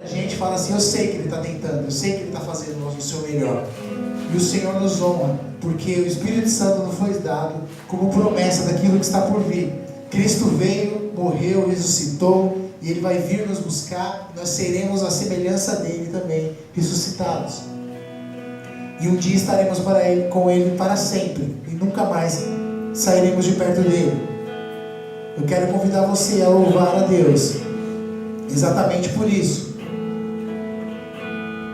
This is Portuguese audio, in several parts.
A gente fala assim, eu sei que Ele está tentando, eu sei que Ele está fazendo o seu melhor. E o Senhor nos honra, porque o Espírito Santo nos foi dado como promessa daquilo que está por vir. Cristo veio, morreu, ressuscitou, e Ele vai vir nos buscar. Nós seremos a semelhança dEle também, ressuscitados. E um dia estaremos com Ele para sempre, e nunca mais sairemos de perto dEle. Eu quero convidar você a louvar a Deus, exatamente por isso.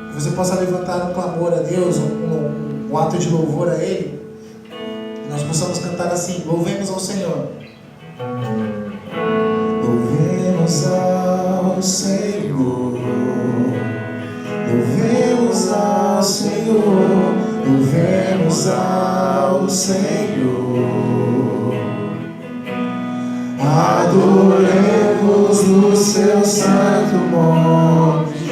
Que você possa levantar um clamor a Deus, um ato de louvor a Ele. Nós possamos cantar assim: louvemos ao Senhor. Louvemos ao Senhor, louvemos ao Senhor, louvemos ao Senhor. Adoremos o seu santo monte,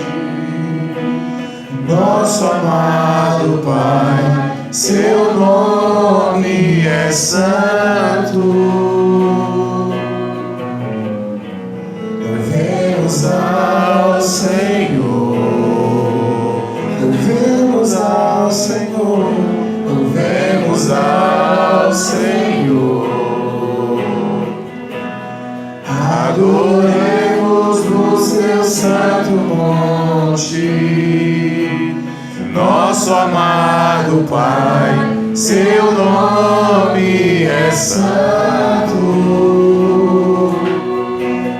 nosso amado Pai, seu nome é santo. Louvemos ao Senhor, louvemos ao Senhor, louvemos ao Senhor. Adoremos no seu santo monte, nosso amado Pai, seu nome é santo.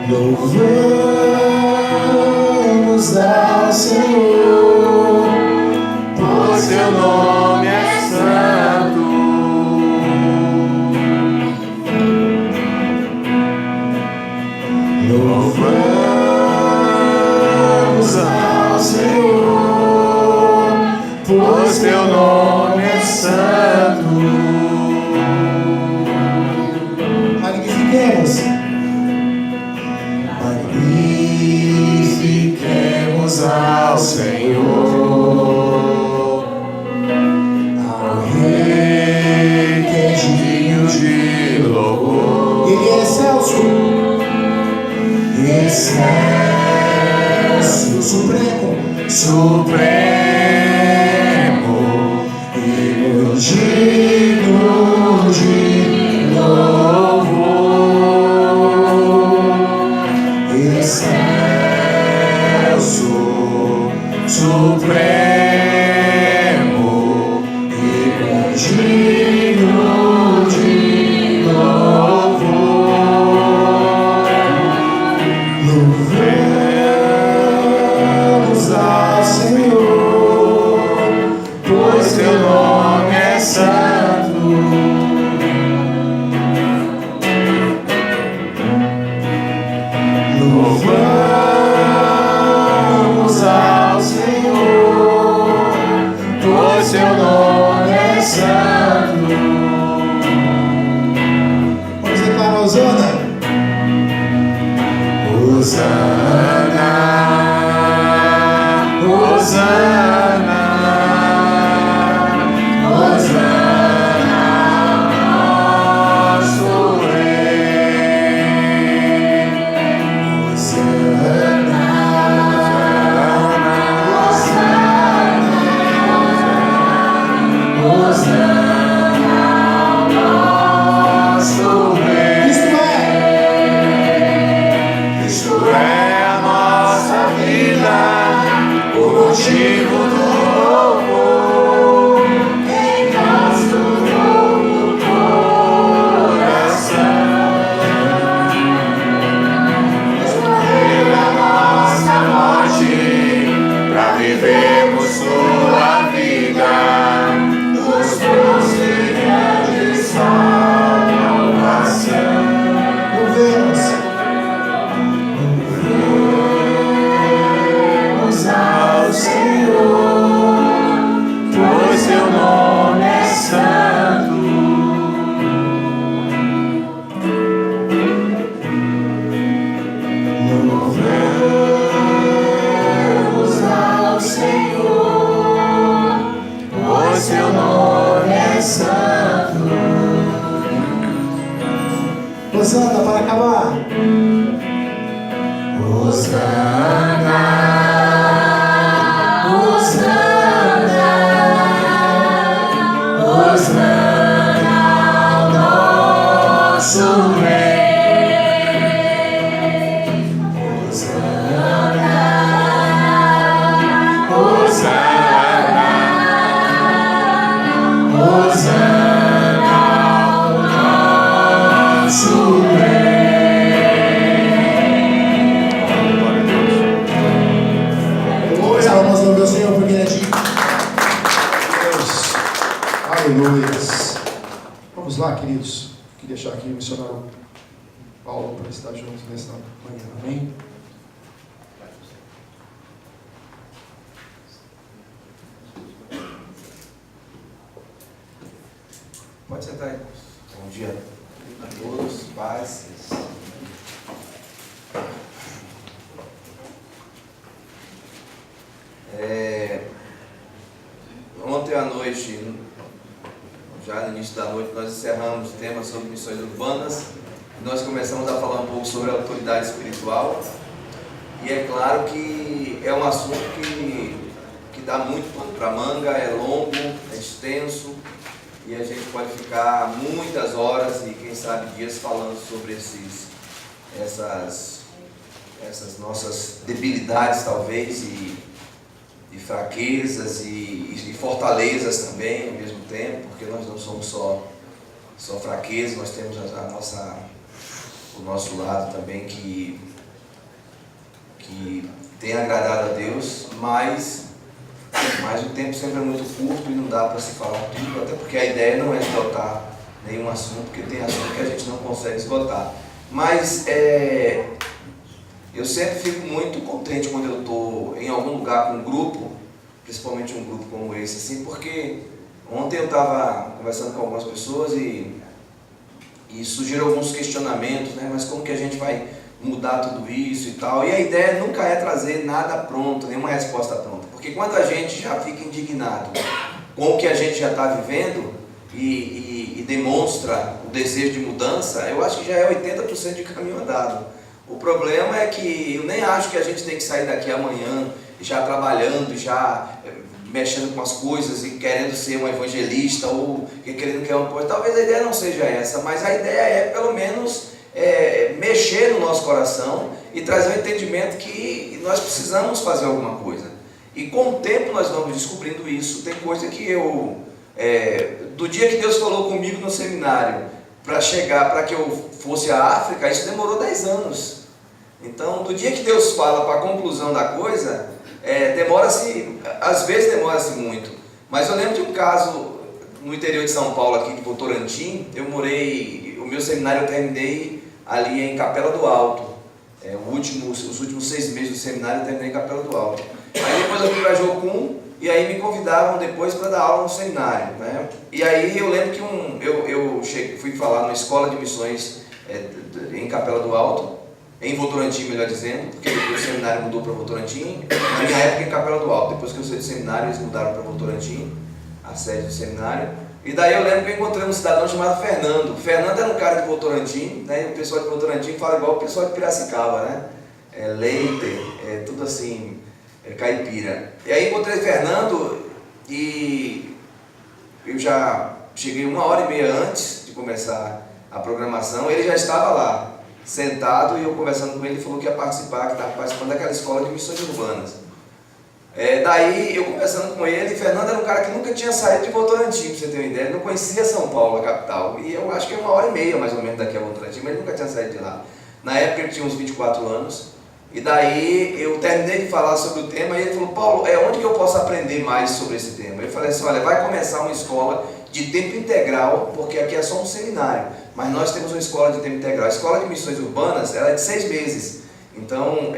Louvemos ao Senhor, pois seu nome é santo. Louvamos ao Senhor, pois teu nome é santo. Magnifiquemos. Magnifiquemos ao Senhor, ao Rei que é digno de louvor. Ele é excelso, excelso, supremo, supremo e digno de louvor. Excelso, supremo e digno de louvor. Louvemos ao Senhor, pois teu nome é santo. Louvamos ao Senhor, pois teu nome é santo. Vamos declarar Hosana. Hosana, Hosana, Hosana, nosso Rei. Hosana, Hosana, Hosana, nosso Rei. Isto é a nossa vida, o motivo do louvor em nosso novo coração. Escolheu a nossa morte para vivermos sua vida, nos trouxe grande salvação. Louvemos ao Senhor, Aleluia. Vamos lá, queridos. Queria deixar aqui o missionário Paulo para estar juntos nessa manhã. Amém? Pode sentar, irmãos. Bom dia a todos, paz. Ontem à noite, já no início da noite, nós encerramos o tema sobre missões urbanas. Nós começamos a falar um pouco sobre a autoridade espiritual. E é claro que é um assunto que dá muito pano para manga, é longo, é extenso. E a gente pode ficar muitas horas e quem sabe dias falando sobre essas nossas debilidades talvez e fraquezas e fortalezas também ao mesmo tempo, porque nós não somos só fraqueza, nós temos o nosso lado também que tem agradado a Deus, mas o tempo sempre é muito curto e não dá para se falar tudo, até porque a ideia não é esgotar nenhum assunto, porque tem assunto que a gente não consegue esgotar. Mas eu sempre fico muito contente quando eu estou em algum lugar com um grupo, principalmente um grupo como esse, assim, porque ontem eu estava conversando com algumas pessoas e surgiram alguns questionamentos, né? Mas como que a gente vai mudar tudo isso e tal? E a ideia nunca é trazer nada pronto, nenhuma resposta pronta. Porque quando a gente já fica indignado com o que a gente já está vivendo e demonstra o desejo de mudança, eu acho que já é 80% de caminho andado. O problema é que eu nem acho que a gente tem que sair daqui amanhã já trabalhando, já mexendo com as coisas e querendo ser um evangelista ou querendo criar uma coisa. Talvez a ideia não seja essa, mas a ideia é pelo menos mexer no nosso coração e trazer um entendimento que nós precisamos fazer alguma coisa. E com o tempo nós vamos descobrindo isso. Tem coisa que do dia que Deus falou comigo no seminário, para que eu fosse à África, isso demorou 10 anos. Então, do dia que Deus fala para a conclusão da coisa, demora-se, às vezes demora-se muito. Mas eu lembro de um caso no interior de São Paulo, aqui de Votorantim. O meu seminário eu terminei ali em Capela do Alto. Os últimos 6 meses do seminário eu terminei em Capela do Alto. Aí depois eu fui para Jocum, e aí me convidavam depois para dar aula no seminário, né? E aí eu lembro que fui falar numa escola de missões em Capela do Alto, em Votorantim, melhor dizendo, porque o seminário mudou para Votorantim, na minha época em Capela do Alto. Depois que eu saí do seminário, eles mudaram para Votorantim, a sede do seminário. E daí eu lembro que eu encontrei um cidadão chamado Fernando. O Fernando era um cara de Votorantim, né? E o pessoal de Votorantim fala igual o pessoal de Piracicaba, né? Leite, tudo assim, caipira. E aí encontrei Fernando e eu já cheguei 1h30 antes de começar a programação. Ele já estava lá, sentado, e eu conversando com ele, ele falou que ia participar, que estava participando daquela escola de missões urbanas. Daí eu conversando com ele, Fernando era um cara que nunca tinha saído de Votorantim, para você ter uma ideia. Ele não conhecia São Paulo, a capital, e eu acho que é 1h30 mais ou menos daqui a Votorantim, mas ele nunca tinha saído de lá. Na época ele tinha uns 24 anos, e daí eu terminei de falar sobre o tema, e ele falou: Paulo, onde que eu posso aprender mais sobre esse tema? Eu falei assim: olha, vai começar uma escola de tempo integral, porque aqui é só um seminário, mas nós temos uma escola de tempo integral. A escola de missões urbanas, ela é de 6 meses. Então,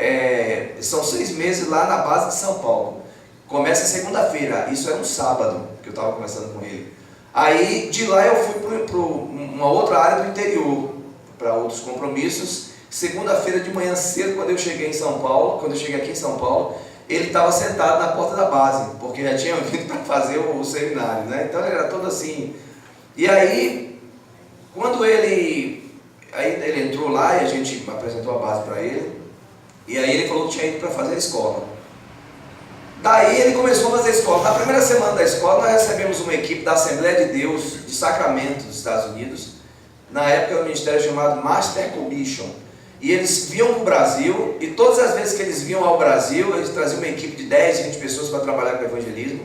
são 6 meses lá na base de São Paulo. Começa segunda-feira, isso é um sábado, que eu estava conversando com ele. Aí, de lá eu fui para uma outra área do interior, para outros compromissos. Segunda-feira de manhã cedo, quando eu cheguei aqui em São Paulo, ele estava sentado na porta da base, porque já tinha vindo para fazer o seminário, né? Então ele era todo assim. E aí, quando ele entrou lá e a gente apresentou a base para ele, e aí ele falou que tinha ido para fazer a escola. Daí ele começou a fazer a escola. Na primeira semana da escola, nós recebemos uma equipe da Assembleia de Deus de Sacramento, dos Estados Unidos. Na época era um ministério chamado Master Commission. E eles vinham para o Brasil, e todas as vezes que eles vinham ao Brasil, eles traziam uma equipe de 10, 20 pessoas para trabalhar com o evangelismo.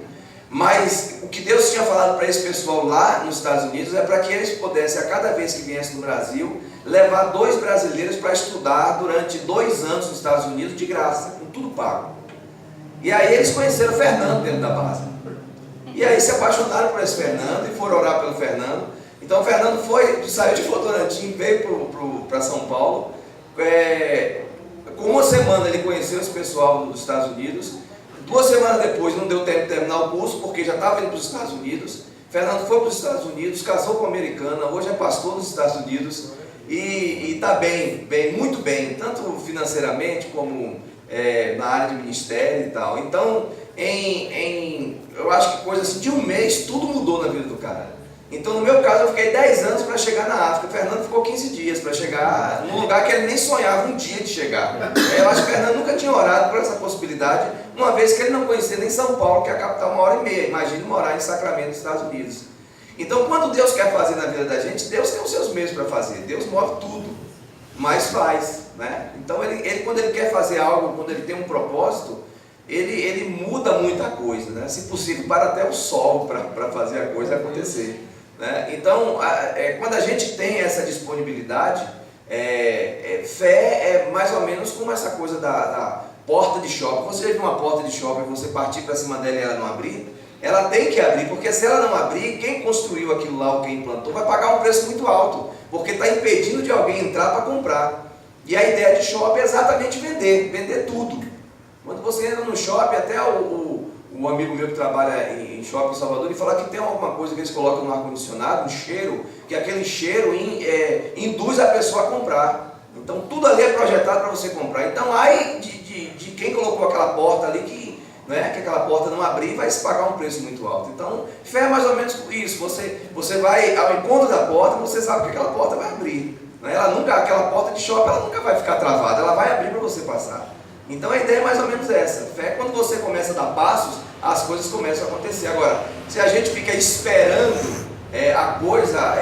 Mas o que Deus tinha falado para esse pessoal lá nos Estados Unidos é para que eles pudessem, a cada vez que viessem no Brasil, levar 2 brasileiros para estudar durante 2 anos nos Estados Unidos de graça, com tudo pago. E aí eles conheceram o Fernando dentro da base. E aí se apaixonaram por esse Fernando e foram orar pelo Fernando. Então o Fernando saiu de Votorantim, veio para São Paulo. Com uma semana ele conheceu esse pessoal dos Estados Unidos. 2 semanas depois não deu tempo de terminar o curso, porque já estava indo para os Estados Unidos. Fernando foi para os Estados Unidos, casou com uma americana, hoje é pastor nos Estados Unidos e está bem, muito bem, tanto financeiramente como na área de ministério e tal. Então, eu acho que coisa assim, de um mês, tudo mudou na vida do cara. Então, no meu caso, eu fiquei 10 anos para chegar na África. O Fernando ficou 15 dias para chegar num lugar que ele nem sonhava um dia de chegar. Eu acho que o Fernando nunca tinha orado por essa possibilidade, uma vez que ele não conhecia nem São Paulo, que é a capital, 1h30. Imagine morar em Sacramento, nos Estados Unidos. Então, quando Deus quer fazer na vida da gente, Deus tem os seus meios para fazer. Deus move tudo, mas faz, né? Então, ele quando ele quer fazer algo, quando ele tem um propósito, ele muda muita coisa, né? Se possível, para até o sol para fazer a coisa acontecer. Né? Então, quando a gente tem essa disponibilidade, fé é mais ou menos como essa coisa da porta de shopping. Você viu uma porta de shopping, você partir para cima dela e ela não abrir, ela tem que abrir, porque se ela não abrir, quem construiu aquilo lá ou quem implantou vai pagar um preço muito alto, porque está impedindo de alguém entrar para comprar. E a ideia de shopping é exatamente vender tudo. Quando você entra no shopping, até um amigo meu que trabalha em shopping em Salvador, ele fala que tem alguma coisa que eles colocam no ar-condicionado, um cheiro, que aquele cheiro induz a pessoa a comprar. Então tudo ali é projetado para você comprar. Então aí de quem colocou aquela porta ali, que aquela porta não abrir, vai se pagar um preço muito alto. Então fé é mais ou menos isso, você vai ao encontro da porta, você sabe que aquela porta vai abrir. Aquela porta de shopping ela nunca vai ficar travada, ela vai abrir para você passar. Então a ideia é mais ou menos essa. Fé, quando você começa a dar passos, as coisas começam a acontecer. Agora, se a gente fica esperando a coisa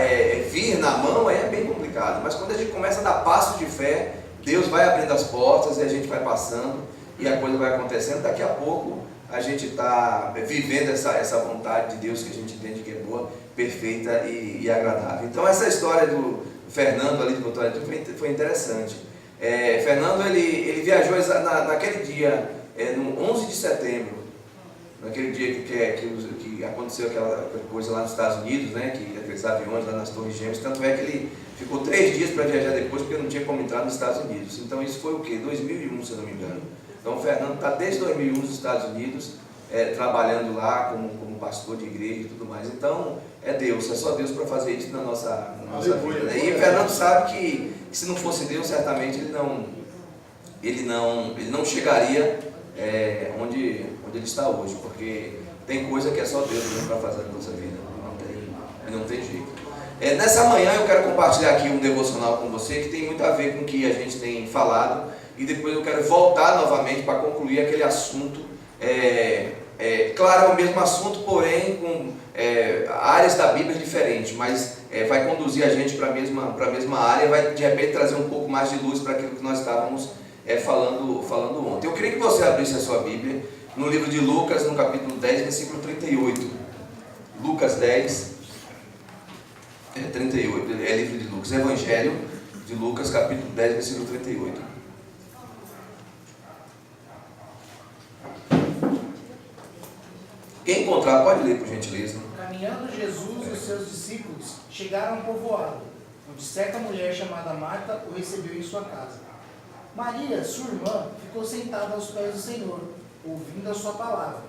vir na mão, aí é bem complicado. Mas quando a gente começa a dar passos de fé, Deus vai abrindo as portas e a gente vai passando e a coisa vai acontecendo. Daqui a pouco a gente está vivendo essa vontade de Deus que a gente entende que é boa, perfeita e agradável. Então essa história do Fernando ali de Votorantim foi interessante. Fernando ele viajou naquele dia, no 11 de setembro, naquele dia que aconteceu aquela coisa lá nos Estados Unidos, né, que aqueles aviões lá nas Torres Gêmeas, tanto é que ele ficou 3 dias para viajar depois, porque não tinha como entrar nos Estados Unidos. Então isso foi o quê? 2001, se eu não me engano. Então o Fernando está desde 2001 nos Estados Unidos, trabalhando lá como pastor de igreja e tudo mais. Então é Deus, é só Deus para fazer isso na nossa vida. Né? E o Fernando sabe que se não fosse Deus, certamente ele não chegaria onde ele está hoje, porque tem coisa que é só Deus mesmo para fazer na nossa vida, não tem jeito. Nessa manhã eu quero compartilhar aqui um devocional com você que tem muito a ver com o que a gente tem falado, e depois eu quero voltar novamente para concluir aquele assunto. Claro, é o mesmo assunto, porém com áreas da Bíblia diferentes, mas vai conduzir a gente para a mesma área, vai de repente trazer um pouco mais de luz para aquilo que nós estávamos falando ontem. Eu queria que você abrisse a sua Bíblia no livro de Lucas, no capítulo 10, versículo 38. Lucas 10, 38, livro de Lucas, Evangelho de Lucas, capítulo 10, versículo 38. Quem encontrar, pode ler, por gentileza. Caminhando Jesus e os seus discípulos chegaram a um povoado, onde certa mulher chamada Marta o recebeu em sua casa. Maria, sua irmã, ficou sentada aos pés do Senhor, ouvindo a sua palavra.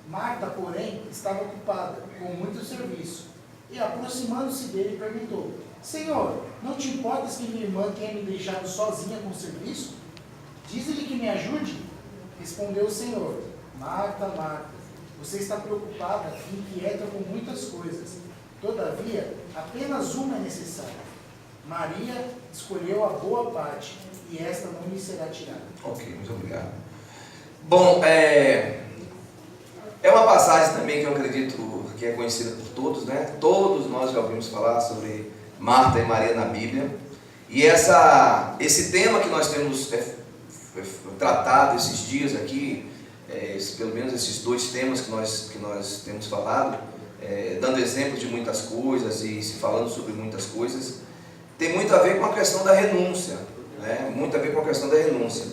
Marta, porém, estava ocupada com muito serviço, e aproximando-se dele, perguntou: Senhor, não te importas que minha irmã tenha me deixado sozinha com o serviço? Diz-lhe que me ajude. Respondeu o Senhor: Marta, Marta, você está preocupada e inquieta com muitas coisas. Todavia, apenas uma é necessária. Maria escolheu a boa parte, e esta não lhe será tirada. Ok, muito obrigado. Bom, é uma passagem também que eu acredito que é conhecida por todos, né? Todos nós já ouvimos falar sobre Marta e Maria na Bíblia. E esse tema que nós temos tratado esses dias aqui, pelo menos esses 2 temas que nós temos falado, dando exemplos de muitas coisas e se falando sobre muitas coisas, tem muito a ver com a questão da renúncia, né? Muito a ver com a questão da renúncia.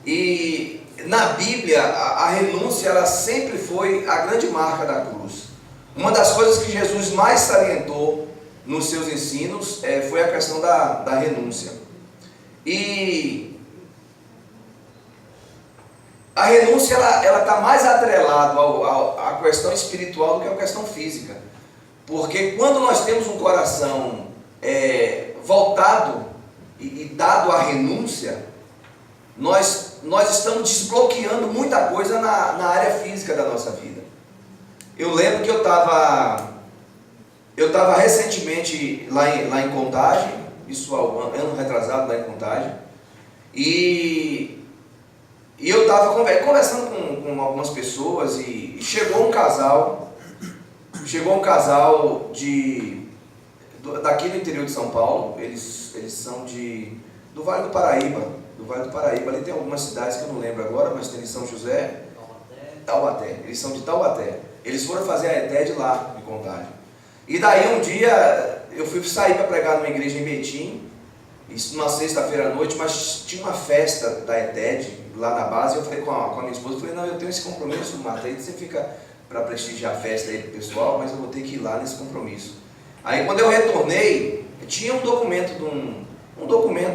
E na Bíblia, a renúncia ela sempre foi a grande marca da cruz. Uma das coisas que Jesus mais salientou nos seus ensinos foi a questão da renúncia. E a renúncia ela está mais atrelada à questão espiritual do que à questão física. Porque quando nós temos um coração voltado e dado à renúncia, nós estamos desbloqueando muita coisa na área física da nossa vida. Eu lembro que eu estava recentemente lá em Contagem, isso há ano retrasado lá em Contagem, e eu estava conversando com algumas pessoas e chegou um casal daqui do interior de São Paulo. Eles são do Vale do Paraíba. Ali tem algumas cidades que eu não lembro agora, mas tem São José, Taubaté. Eles são de Taubaté. Eles foram fazer a ETED lá em Contagem. E daí um dia eu fui sair para pregar numa igreja em Betim, isso numa sexta-feira à noite, mas tinha uma festa da ETED lá na base. Eu falei com a minha esposa, falei, não, eu tenho esse compromisso, Marta, aí você fica para prestigiar a festa aí pro pessoal, mas eu vou ter que ir lá nesse compromisso. Aí quando eu retornei, tinha um documento,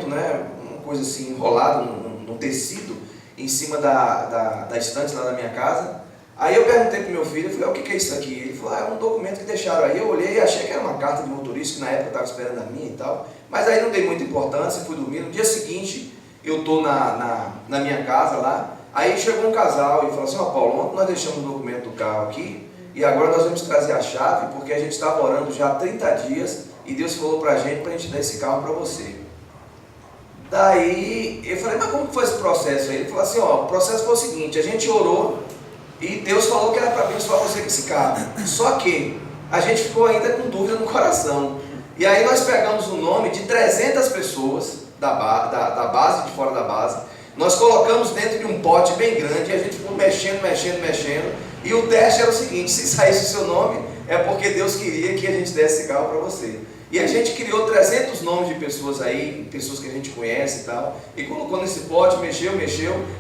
né, uma coisa assim enrolada num tecido em cima da estante lá da minha casa. Aí eu perguntei pro meu filho, eu falei, o que é isso aqui? Ele falou, é um documento que deixaram aí. Eu olhei e achei que era uma carta de motorista, que na época eu estava esperando a minha e tal, mas aí não dei muita importância, fui dormir. No dia seguinte, eu estou na minha casa lá, aí chegou um casal e falou assim, Paulo, ontem nós deixamos o documento do carro aqui, e agora nós vamos trazer a chave, porque a gente estava orando já há 30 dias, e Deus falou pra gente dar esse carro para você. Daí, eu falei, mas como que foi esse processo aí? Ele falou assim, o processo foi o seguinte, a gente orou, e Deus falou que era para abençoar você com esse carro. Só que a gente ficou ainda com dúvida no coração. E aí nós pegamos o nome de 300 pessoas da base, de fora da base. Nós colocamos dentro de um pote bem grande e a gente ficou mexendo. E o teste era o seguinte, se saísse o seu nome, é porque Deus queria que a gente desse esse carro para você. E a gente criou 300 nomes de pessoas aí, pessoas que a gente conhece e tal, e colocou nesse pote, mexeu,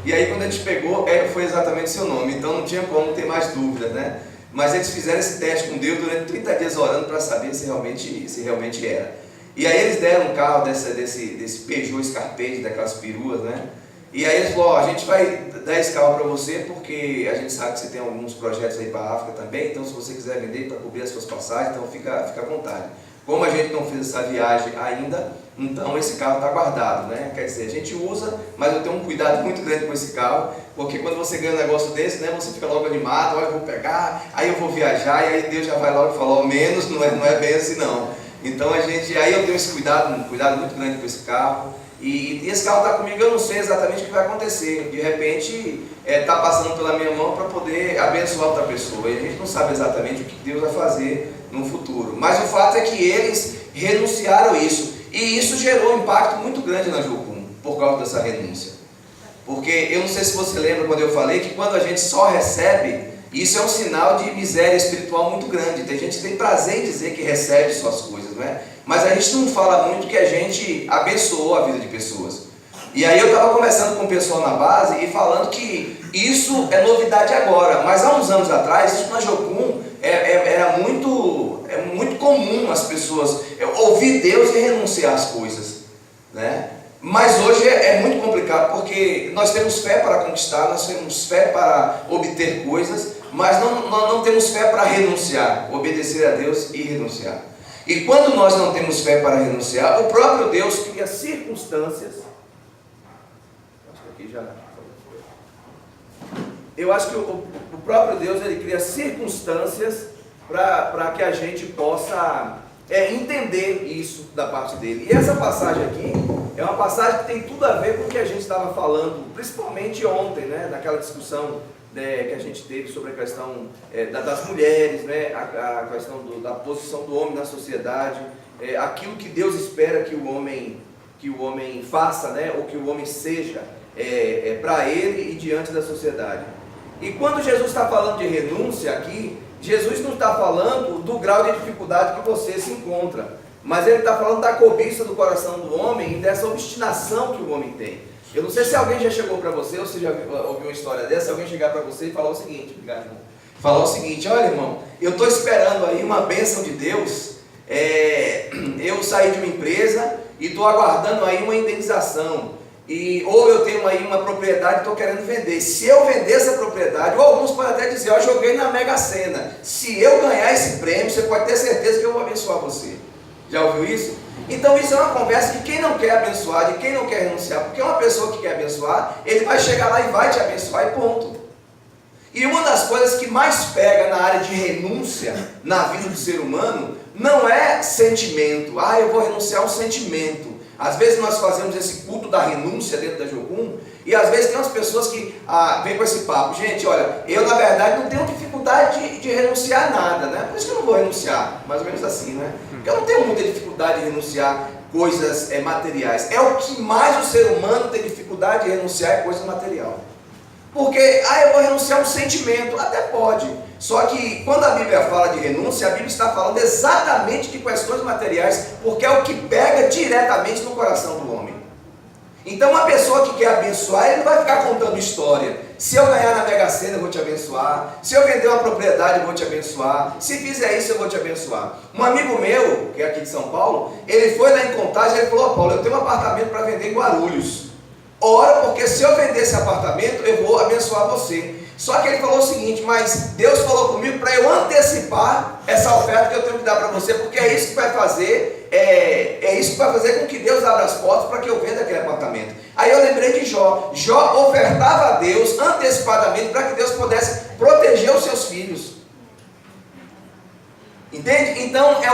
e aí quando a gente pegou, foi exatamente o seu nome, então não tinha como ter mais dúvidas, né? Mas eles fizeram esse teste com Deus durante 30 dias orando para saber se realmente era. E aí eles deram um carro desse Peugeot Scarpete, daquelas peruas, né? E aí eles falaram, a gente vai dar esse carro para você porque a gente sabe que você tem alguns projetos aí para a África também, então se você quiser vender para cobrir as suas passagens, então fica à vontade. Como a gente não fez essa viagem ainda, então esse carro está guardado, né? Quer dizer, a gente usa, mas eu tenho um cuidado muito grande com esse carro, porque quando você ganha um negócio desse, né, você fica logo animado, olha, eu vou pegar, aí eu vou viajar, e aí Deus já vai logo e fala, menos, não é bem assim não. Então aí eu tenho esse cuidado muito grande com esse carro, e esse carro está comigo, eu não sei exatamente o que vai acontecer, de repente está passando pela minha mão para poder abençoar outra pessoa, e a gente não sabe exatamente o que Deus vai fazer no futuro, mas o fato é que eles renunciaram isso, e isso gerou um impacto muito grande na Jocum, por causa dessa renúncia, porque eu não sei se você lembra quando eu falei que quando a gente só recebe, isso é um sinal de miséria espiritual muito grande. Tem gente que tem prazer em dizer que recebe suas coisas, não é? Mas a gente não fala muito que a gente abençoou a vida de pessoas. E aí eu estava conversando com o pessoal na base e falando que isso é novidade agora, mas há uns anos atrás, isso na Jocum era muito comum as pessoas ouvir Deus e renunciar às coisas, né? Mas hoje é muito complicado, porque nós temos fé para conquistar, nós temos fé para obter coisas, mas não temos fé para renunciar, obedecer a Deus e renunciar. E quando nós não temos fé para renunciar, o próprio Deus cria circunstâncias. Eu acho que o próprio Deus ele cria circunstâncias para que a gente possa entender isso da parte dele. E essa passagem aqui é uma passagem que tem tudo a ver com o que a gente estava falando, principalmente ontem, né, naquela discussão que a gente teve sobre a questão das mulheres, né, a questão da posição do homem na sociedade, aquilo que Deus espera que o homem faça, né, ou que o homem seja para ele e diante da sociedade. E quando Jesus está falando de renúncia aqui, Jesus não está falando do grau de dificuldade que você se encontra, mas ele está falando da cobiça do coração do homem e dessa obstinação que o homem tem. Eu não sei se alguém já chegou para você, ou se já ouviu uma história dessa, alguém chegar para você e falar o seguinte, obrigado, irmão. Falar o seguinte: olha, irmão, eu estou esperando aí uma bênção de Deus. Eu saí de uma empresa e estou aguardando aí uma indenização. Ou eu tenho aí uma propriedade e estou querendo vender. Se eu vender essa propriedade, ou alguns podem até dizer: eu joguei na Mega Sena. Se eu ganhar esse prêmio, você pode ter certeza que eu vou abençoar você. Já ouviu isso? Então isso é uma conversa de quem não quer abençoar, de quem não quer renunciar. Porque uma pessoa que quer abençoar, ele vai chegar lá e vai te abençoar e ponto. E uma das coisas que mais pega na área de renúncia na vida do ser humano não é sentimento. Eu vou renunciar a um sentimento. Às vezes nós fazemos esse culto da renúncia dentro da Jocum, e às vezes tem umas pessoas que vêm com esse papo: gente, olha, eu na verdade não tenho dificuldade de renunciar a nada, né? Por isso que eu não vou renunciar, mais ou menos assim, né? Porque eu não tenho muita dificuldade de renunciar coisas materiais. É o que mais o ser humano tem dificuldade de renunciar, é coisa material. Porque, eu vou renunciar a um sentimento. Até pode. Só que quando a Bíblia fala de renúncia, a Bíblia está falando exatamente de questões materiais, porque é o que pega diretamente no coração do homem. Então uma pessoa que quer abençoar, ele não vai ficar contando história. Se eu ganhar na Mega Sena, eu vou te abençoar. Se eu vender uma propriedade, eu vou te abençoar. Se fizer isso, eu vou te abençoar. Um amigo meu, que é aqui de São Paulo, ele foi lá em Contagem e ele falou: Paulo, eu tenho um apartamento para vender em Guarulhos. Ora, porque se eu vender esse apartamento, eu vou abençoar você. Só que ele falou o seguinte: mas Deus falou comigo para eu antecipar essa oferta que eu tenho que dar para você, porque é isso que vai fazer, isso que vai fazer com que Deus abra as portas para que eu venda aquele apartamento. Aí eu lembrei de Jó. Jó ofertava a Deus antecipadamente para que Deus pudesse proteger os seus filhos. Entende? Então é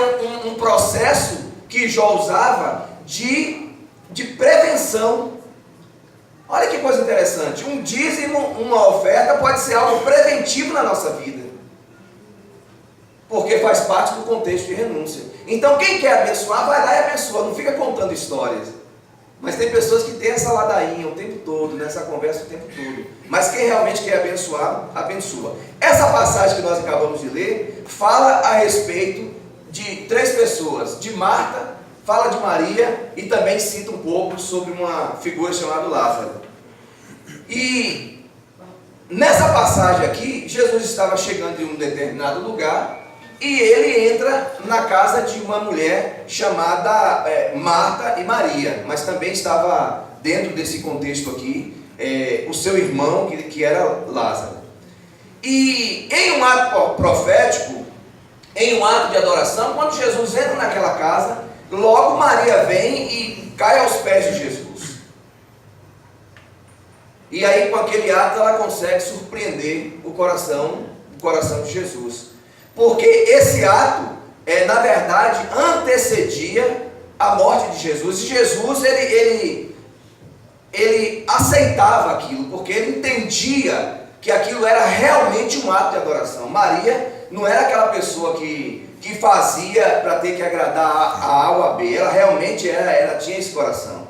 um processo que Jó usava de prevenção. Olha que coisa interessante, um dízimo, uma oferta pode ser algo preventivo na nossa vida, porque faz parte do contexto de renúncia. Então quem quer abençoar, vai lá e abençoa, não fica contando histórias. Mas tem pessoas que têm essa ladainha o tempo todo, nessa conversa o tempo todo. Mas quem realmente quer abençoar, abençoa. Essa passagem que nós acabamos de ler, fala a respeito de 3 pessoas, de Marta, fala de Maria e também cita um pouco sobre uma figura chamada Lázaro. E nessa passagem aqui, Jesus estava chegando em um determinado lugar e ele entra na casa de uma mulher chamada Marta e Maria, mas também estava dentro desse contexto aqui o seu irmão, que era Lázaro. E em um ato profético, em um ato de adoração, quando Jesus entra naquela casa, logo Maria vem e cai aos pés de Jesus. E aí com aquele ato ela consegue surpreender o coração de Jesus. Porque esse ato, na verdade, antecedia a morte de Jesus. E Jesus, ele aceitava aquilo, porque ele entendia que aquilo era realmente um ato de adoração. Maria não era aquela pessoa que fazia para ter que agradar a A ou a B. Ela realmente ela tinha esse coração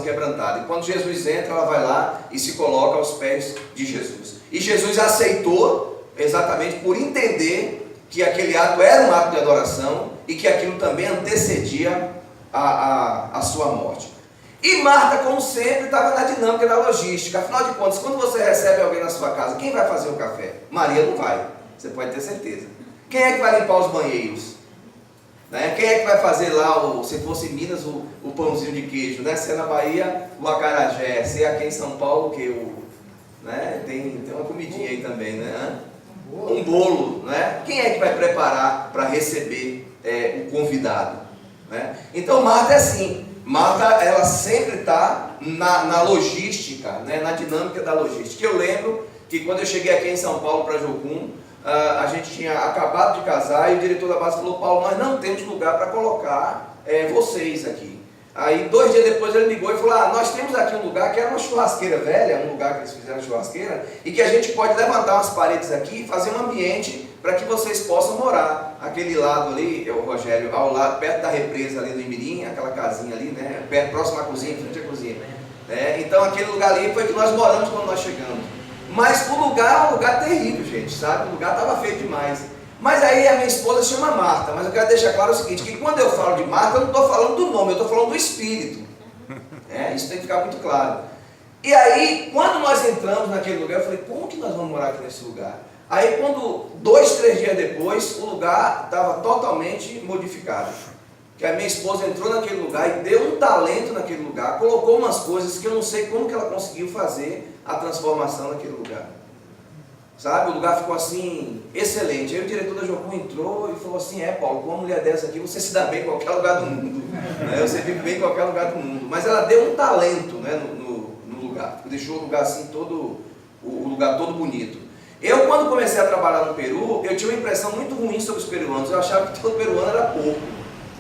quebrantado. E quando Jesus entra, ela vai lá e se coloca aos pés de Jesus. E Jesus aceitou exatamente por entender que aquele ato era um ato de adoração e que aquilo também antecedia a sua morte. E Marta, como sempre, estava na dinâmica da logística. Afinal de contas, quando você recebe alguém na sua casa, quem vai fazer o café? Maria não vai, você pode ter certeza. Quem é que vai limpar os banheiros? Né? Quem é que vai fazer lá, se fosse em Minas, o pãozinho de queijo? Né? Se é na Bahia, o acarajé. Se é aqui em São Paulo, o que? Né? Tem uma comidinha aí também, né? Um bolo. Né? Quem é que vai preparar para receber o convidado? Né? Então Marta é assim. Marta, ela sempre está na logística, né? Na dinâmica da logística. Eu lembro que quando eu cheguei aqui em São Paulo para Jocum, a gente tinha acabado de casar e o diretor da base falou: Paulo, nós não temos lugar para colocar vocês aqui. Aí 2 dias depois ele ligou e falou: nós temos aqui um lugar que era uma churrasqueira velha, um lugar que eles fizeram churrasqueira, e que a gente pode levantar umas paredes aqui e fazer um ambiente para que vocês possam morar. Aquele lado ali, Rogério, ao lado, perto da represa ali do Imirim, aquela casinha ali, né? Próximo à cozinha, em frente à cozinha. Então aquele lugar ali foi que nós moramos quando nós chegamos. Mas o lugar é um lugar terrível, gente, sabe? O lugar estava feio demais. Mas aí a minha esposa chama Marta, mas eu quero deixar claro o seguinte, que quando eu falo de Marta, eu não estou falando do nome, eu estou falando do espírito. Isso tem que ficar muito claro. E aí, quando nós entramos naquele lugar, eu falei: como que nós vamos morar aqui nesse lugar? Aí quando 2, 3 dias depois, o lugar estava totalmente modificado. Que a minha esposa entrou naquele lugar e deu um talento naquele lugar, colocou umas coisas que eu não sei como que ela conseguiu fazer a transformação naquele lugar. Sabe, o lugar ficou assim, excelente. Aí o diretor da Jocum entrou e falou assim, Paulo, com uma mulher dessa aqui, você se dá bem em qualquer lugar do mundo. Né? Você vive bem em qualquer lugar do mundo. Mas ela deu um talento, né, no lugar, deixou o lugar assim todo, o lugar todo bonito. Eu, quando comecei a trabalhar no Peru, eu tinha uma impressão muito ruim sobre os peruanos. Eu achava que todo peruano era porco,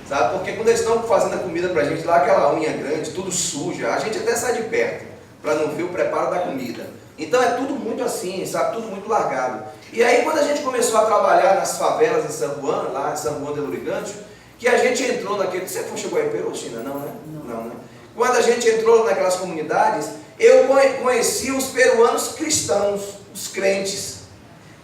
sabe? Porque quando eles estão fazendo a comida pra gente lá, aquela unha grande, tudo suja, a gente até sai de perto para não ver o preparo da comida. Então é tudo muito assim, sabe? Tudo muito largado. E aí, quando a gente começou a trabalhar nas favelas de San Juan, lá em San Juan del Lurigancho, que a gente entrou naquele... Você chegou aí em Peru, China? Não, né? Não, né? Quando a gente entrou naquelas comunidades, eu conheci os peruanos cristãos, os crentes.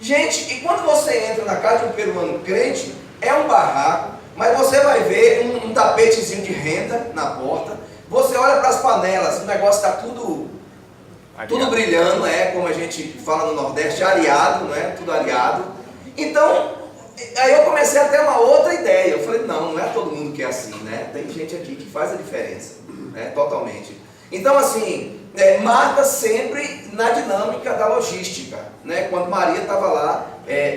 Gente, e quando você entra na casa de um peruano crente, é um barraco, mas você vai ver um tapetezinho de renda na porta, você olha para as panelas, o negócio está tudo brilhando, como a gente fala no Nordeste, areado, né? Tudo areado. Então, aí eu comecei a ter uma outra ideia. Eu falei, não é todo mundo que é assim, né? Tem gente aqui que faz a diferença, né? Totalmente. Então, assim, Marta sempre na dinâmica da logística, né? Quando Maria estava lá,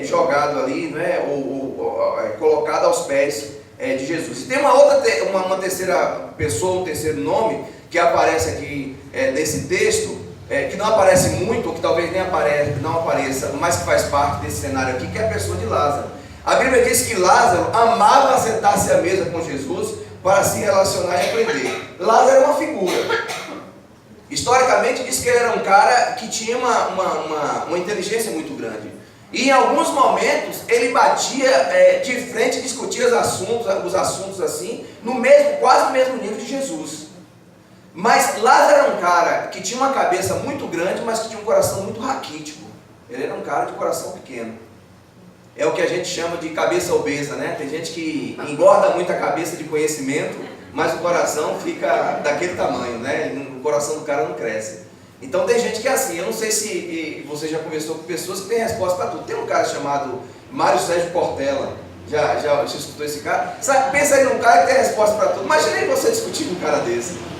jogado ali, né? ou colocada aos pés de Jesus. E tem uma terceira pessoa, um terceiro nome, que aparece aqui nesse texto, que não aparece muito, ou que talvez nem não apareça, mas que faz parte desse cenário aqui, que é a pessoa de Lázaro. A Bíblia diz que Lázaro amava sentar-se à mesa com Jesus para se relacionar e aprender. Lázaro é uma figura. Historicamente diz que ele era um cara que tinha uma inteligência muito grande. E em alguns momentos ele batia de frente e discutia os assuntos assim, quase no mesmo nível de Jesus. Mas Lázaro era um cara que tinha uma cabeça muito grande, mas que tinha um coração muito raquítico. Ele era um cara de coração pequeno. É o que a gente chama de cabeça obesa, né? Tem gente que engorda muito a cabeça de conhecimento, mas o coração fica daquele tamanho, né? O coração do cara não cresce. Então tem gente que é assim. Eu não sei se você já conversou com pessoas que têm resposta para tudo. Tem um cara chamado Mário Sérgio Portela. Já escutou esse cara? Sabe, pensa aí num cara que tem resposta para tudo. Imagina aí você discutir com um cara desse.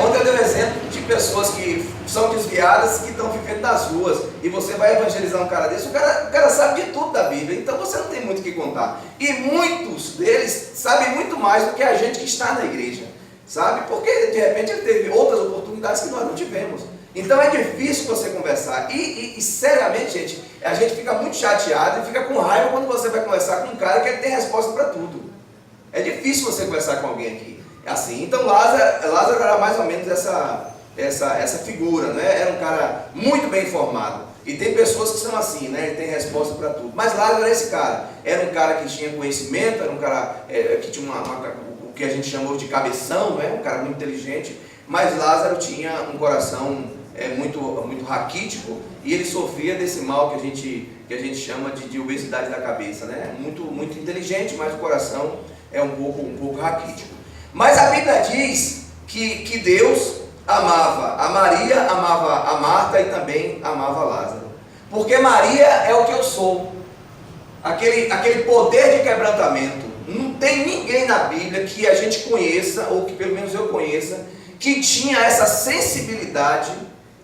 Ontem eu dei um exemplo de pessoas que são desviadas, que estão vivendo nas ruas, e você vai evangelizar um cara desse, o cara sabe de tudo da Bíblia, então você não tem muito o que contar. E muitos deles sabem muito mais do que a gente que está na igreja, sabe? Porque de repente ele teve outras oportunidades que nós não tivemos. Então é difícil você conversar. E seriamente, gente, a gente fica muito chateado e fica com raiva quando você vai conversar com um cara que ele tem resposta para tudo. É difícil você conversar com alguém aqui assim. Então Lázaro era mais ou menos essa figura, né? Era um cara muito bem informado. E tem pessoas que são assim, né? Ele tem resposta para tudo. Mas Lázaro era esse cara. Era um cara que tinha conhecimento, era um cara que tinha o que a gente chamou de cabeção, né? Um cara muito inteligente. Mas Lázaro tinha um coração muito raquítico, e ele sofria desse mal que a gente chama de obesidade da cabeça, né? Muito inteligente, mas o coração é um pouco raquítico. Mas a Bíblia diz que Deus amava a Maria, amava a Marta e também amava Lázaro. Porque Maria é o que eu sou. Aquele poder de quebrantamento. Não tem ninguém na Bíblia que a gente conheça, ou que pelo menos eu conheça, que tinha essa sensibilidade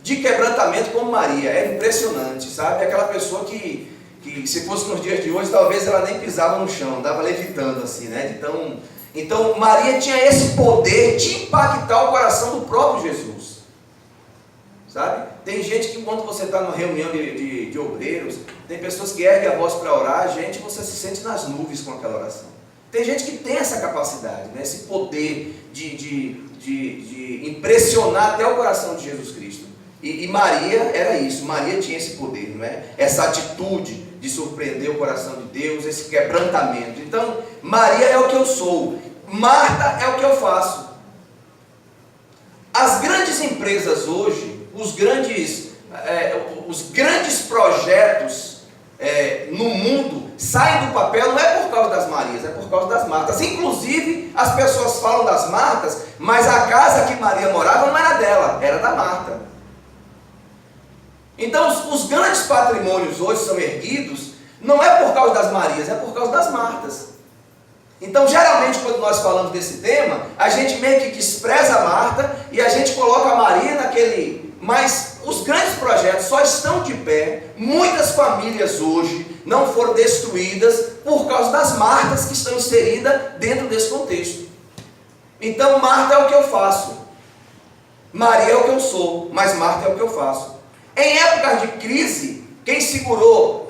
de quebrantamento como Maria. É impressionante, sabe? Aquela pessoa que se fosse nos dias de hoje, talvez ela nem pisava no chão, andava levitando assim, né? Então Maria tinha esse poder de impactar o coração do próprio Jesus, sabe? Tem gente que quando você está numa reunião de obreiros, tem pessoas que erguem a voz para orar, gente, você se sente nas nuvens com aquela oração. Tem gente que tem essa capacidade, né? Esse poder de impressionar até o coração de Jesus Cristo. E Maria era isso, Maria tinha esse poder, não é? Essa atitude de surpreender o coração de Deus, esse quebrantamento. Então, Maria é o que eu sou, Marta é o que eu faço. As grandes empresas hoje, os grandes projetos no mundo saem do papel não é por causa das Marias, é por causa das Martas. Inclusive, as pessoas falam das Martas, mas a casa que Maria morava não era dela, era da Marta. Então, os grandes patrimônios hoje são erguidos, não é por causa das Marias, é por causa das Martas. Então, geralmente, quando nós falamos desse tema, a gente meio que despreza a Marta e a gente coloca a Maria naquele... Mas os grandes projetos só estão de pé. Muitas famílias hoje não foram destruídas por causa das Martas que estão inseridas dentro desse contexto. Então, Marta é o que eu faço. Maria é o que eu sou, mas Marta é o que eu faço. Em épocas de crise, quem segurou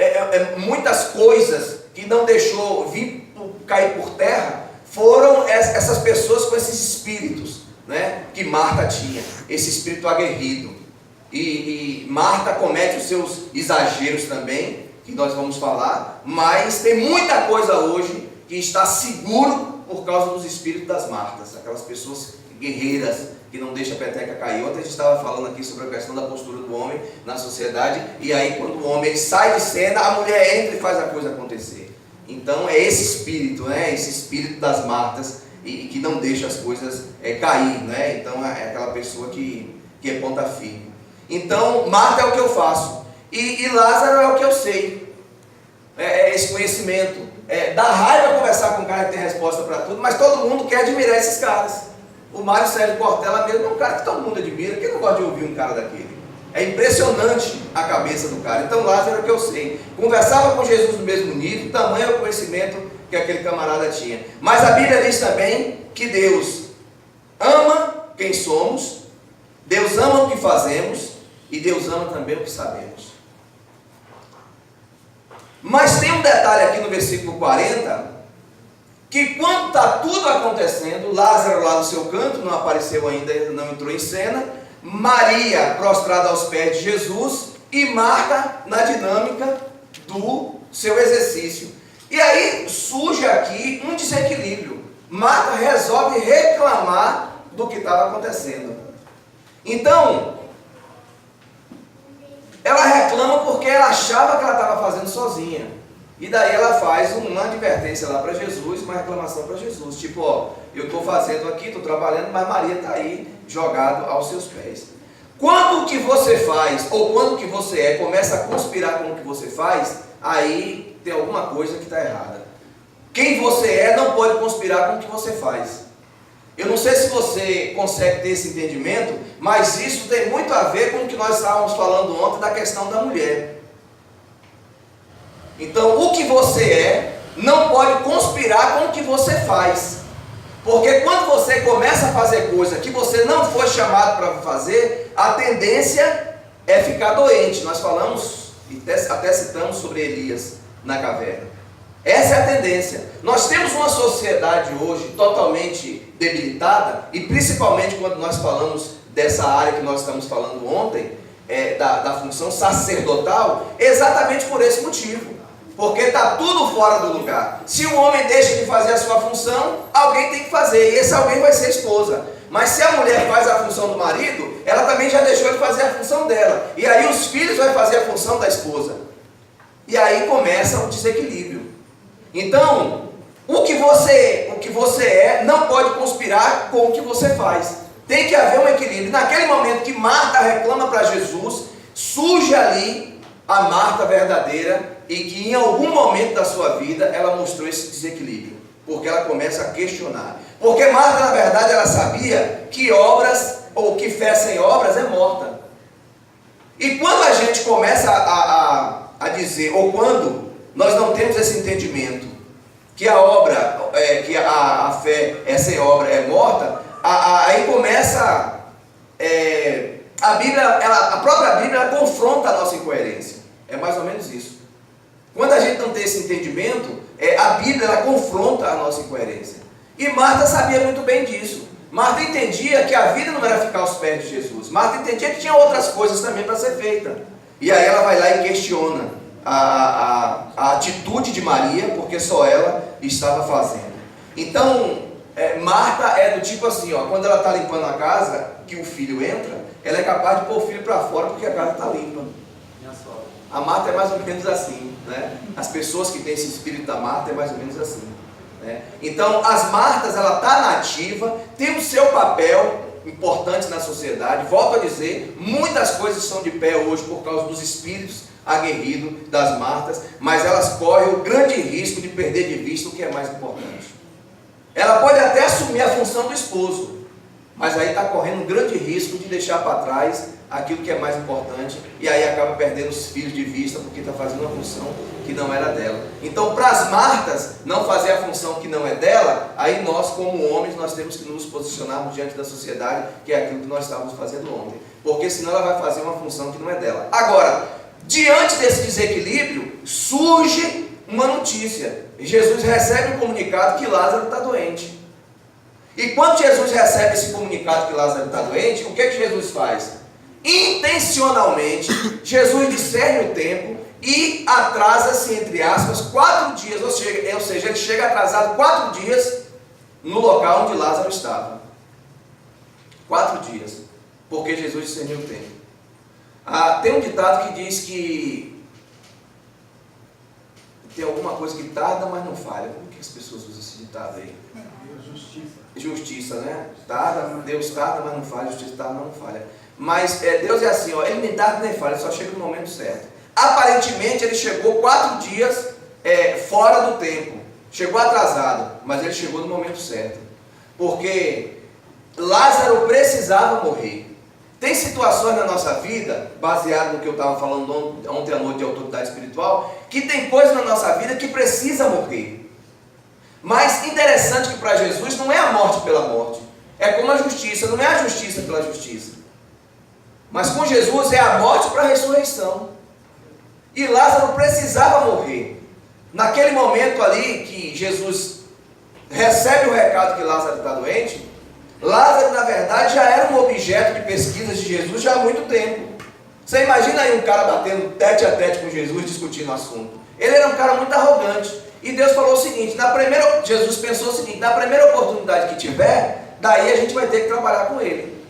muitas coisas que não deixou vir cair por terra foram essas pessoas com esses espíritos, né, que Marta tinha, esse espírito aguerrido. E Marta comete os seus exageros também, que nós vamos falar, mas tem muita coisa hoje que está seguro por causa dos espíritos das Martas, aquelas pessoas guerreiras que não deixam a peteca cair. Ontem a gente estava falando aqui sobre a questão da postura do homem na sociedade, e aí quando o homem sai de cena, a mulher entra e faz a coisa acontecer. Então é esse espírito, né? Esse espírito das Martas, e que não deixa as coisas cair, né? Então é aquela pessoa que é ponta firme. Então Marta é o que eu faço, e Lázaro é o que eu sei, esse conhecimento. Dá raiva conversar com um cara que tem resposta para tudo, mas todo mundo quer admirar esses caras. O Mário Sérgio Cortella mesmo é um cara que todo mundo admira. Quem não gosta de ouvir um cara daquele? É impressionante a cabeça do cara. Então Lázaro é o que eu sei. Conversava com Jesus no mesmo nível, tamanho é o conhecimento que aquele camarada tinha. Mas a Bíblia diz também que Deus ama quem somos, Deus ama o que fazemos e Deus ama também o que sabemos. Mas tem um detalhe aqui no versículo 40, que quando está tudo acontecendo, Lázaro lá no seu canto, não apareceu ainda, não entrou em cena, Maria prostrada aos pés de Jesus e Marta na dinâmica do seu exercício. E aí surge aqui um desequilíbrio. Marta resolve reclamar do que estava acontecendo. Então, ela reclama porque ela achava que ela estava fazendo sozinha. E daí ela faz uma advertência lá para Jesus, uma reclamação para Jesus. Tipo, ó, eu estou fazendo aqui, estou trabalhando, mas Maria está aí jogado aos seus pés. Quando o que você faz, ou quando o que você começa a conspirar com o que você faz, aí tem alguma coisa que está errada. Quem você não pode conspirar com o que você faz. Eu não sei se você consegue ter esse entendimento, mas isso tem muito a ver com o que nós estávamos falando ontem da questão da mulher. Então, o que você não pode conspirar com o que você faz. Porque quando você começa a fazer coisa que você não foi chamado para fazer, a tendência é ficar doente. Nós falamos, até citamos sobre Elias na caverna. Essa é a tendência. Nós temos uma sociedade hoje totalmente debilitada, e principalmente quando nós falamos dessa área que nós estamos falando ontem, da função sacerdotal, exatamente por esse motivo. Porque está tudo fora do lugar. Se o homem deixa de fazer a sua função, alguém tem que fazer, e esse alguém vai ser a esposa. Mas se a mulher faz a função do marido, ela também já deixou de fazer a função dela. E aí os filhos vão fazer a função da esposa. E aí começa o desequilíbrio. Então, o que você não pode conspirar com o que você faz. Tem que haver um equilíbrio. Naquele momento que Marta reclama para Jesus, surge ali a Marta verdadeira, e que em algum momento da sua vida ela mostrou esse desequilíbrio, porque ela começa a questionar. Porque Marta, na verdade, ela sabia que obras, ou que fé sem obras é morta. E quando a gente começa a dizer, ou quando nós não temos esse entendimento, que a obra, que a fé sem obra é morta, aí começa a própria Bíblia ela confronta a nossa incoerência. É mais ou menos isso. Quando a gente não tem esse entendimento, a Bíblia ela confronta a nossa incoerência. E Marta sabia muito bem disso. Marta entendia que a vida não era ficar aos pés de Jesus. Marta entendia que tinha outras coisas também para ser feita. E aí ela vai lá e questiona a atitude de Maria, porque só ela estava fazendo. Então, Marta é do tipo assim, ó, quando ela está limpando a casa, que o filho entra, ela é capaz de pôr o filho para fora porque a casa está limpa. A Marta é mais ou menos assim, né? As pessoas que têm esse espírito da Marta é mais ou menos assim, né? Então, as Martas, ela está na ativa, tem o seu papel importante na sociedade. Volto a dizer, muitas coisas estão de pé hoje por causa dos espíritos aguerrido das Martas, mas elas correm o grande risco de perder de vista o que é mais importante. Ela pode até assumir a função do esposo, mas aí está correndo um grande risco de deixar para trás aquilo que é mais importante, e aí acaba perdendo os filhos de vista, porque está fazendo uma função que não era dela. Então, para as Martas não fazer a função que não é dela, aí nós, como homens, nós temos que nos posicionarmos diante da sociedade, que é aquilo que nós estávamos fazendo ontem, porque senão ela vai fazer uma função que não é dela. Agora, diante desse desequilíbrio, surge uma notícia. Jesus recebe um comunicado que Lázaro está doente. E quando Jesus recebe esse comunicado que Lázaro está doente, o que Jesus faz? Intencionalmente, Jesus discerne o tempo e atrasa-se, entre aspas, 4 dias, ou seja, ele chega atrasado 4 dias no local onde Lázaro estava. 4 dias, porque Jesus discerniu o tempo. Tem um ditado que diz que tem alguma coisa que tarda, mas não falha. Como que as pessoas usam esse ditado aí? Justiça, né? Deus tarda, mas não falha. Justiça tarda, mas não falha. Mas Deus é assim, ó, ele nem tarda nem falha, só chega no momento certo. Aparentemente ele chegou 4 dias fora do tempo, chegou atrasado, mas ele chegou no momento certo, porque Lázaro precisava morrer. Tem situações na nossa vida, baseado no que eu estava falando ontem à noite de autoridade espiritual, que tem coisas na nossa vida que precisa morrer. Mas interessante que para Jesus não é a morte pela morte, é como a justiça, não é a justiça pela justiça. Mas com Jesus é a morte para a ressurreição. E Lázaro precisava morrer. Naquele momento ali que Jesus recebe o recado que Lázaro está doente, Lázaro na verdade já era um objeto de pesquisa de Jesus já há muito tempo. Você imagina aí um cara batendo tete a tete com Jesus, discutindo o assunto. Ele era um cara muito arrogante. E Deus falou o seguinte, Jesus pensou o seguinte, na primeira oportunidade que tiver, daí a gente vai ter que trabalhar com ele.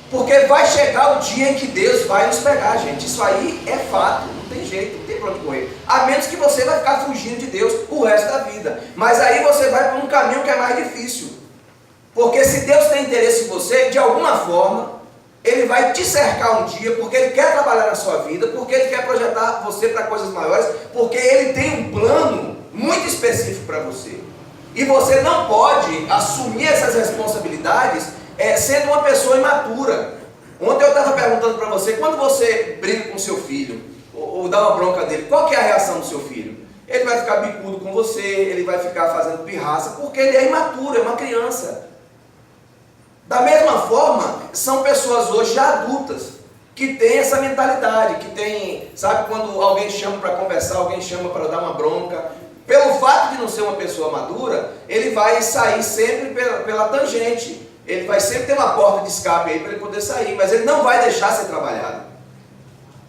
Porque vai chegar o dia em que Deus vai nos pegar, gente. Isso aí é fato, não tem jeito, não tem pra onde correr. A menos que você vai ficar fugindo de Deus o resto da vida. Mas aí você vai por um caminho que é mais difícil. Porque se Deus tem interesse em você, de alguma forma, Ele vai te cercar um dia, porque Ele quer trabalhar na sua vida, porque Ele quer projetar você para coisas maiores, porque Ele tem um plano muito específico para você. E você não pode assumir essas responsabilidades sendo uma pessoa imatura. Ontem eu estava perguntando para você, quando você briga com seu filho, ou dá uma bronca dele, qual que é a reação do seu filho? Ele vai ficar bicudo com você, ele vai ficar fazendo pirraça, porque ele é imaturo, é uma criança. Da mesma forma, são pessoas hoje já adultas, que têm essa mentalidade, que tem, sabe, quando alguém chama para conversar, alguém chama para dar uma bronca, pelo fato de não ser uma pessoa madura, ele vai sair sempre pela tangente. Ele vai sempre ter uma porta de escape aí para ele poder sair, mas ele não vai deixar ser trabalhado,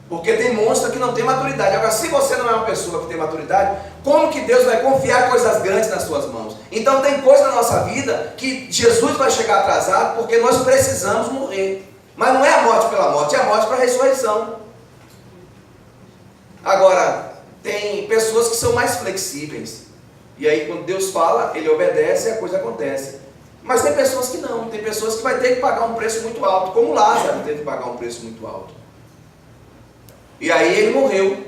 porque demonstra que não tem maturidade. Agora, se você não é uma pessoa que tem maturidade, como que Deus vai confiar coisas grandes nas suas mãos? Então tem coisa na nossa vida que Jesus vai chegar atrasado, porque nós precisamos morrer. Mas não é a morte pela morte, é a morte para a ressurreição. Agora, tem pessoas que são mais flexíveis, e aí quando Deus fala, ele obedece e a coisa acontece. Mas tem pessoas que não, tem pessoas que vai ter que pagar um preço muito alto, como Lázaro teve que pagar um preço muito alto. E aí ele morreu,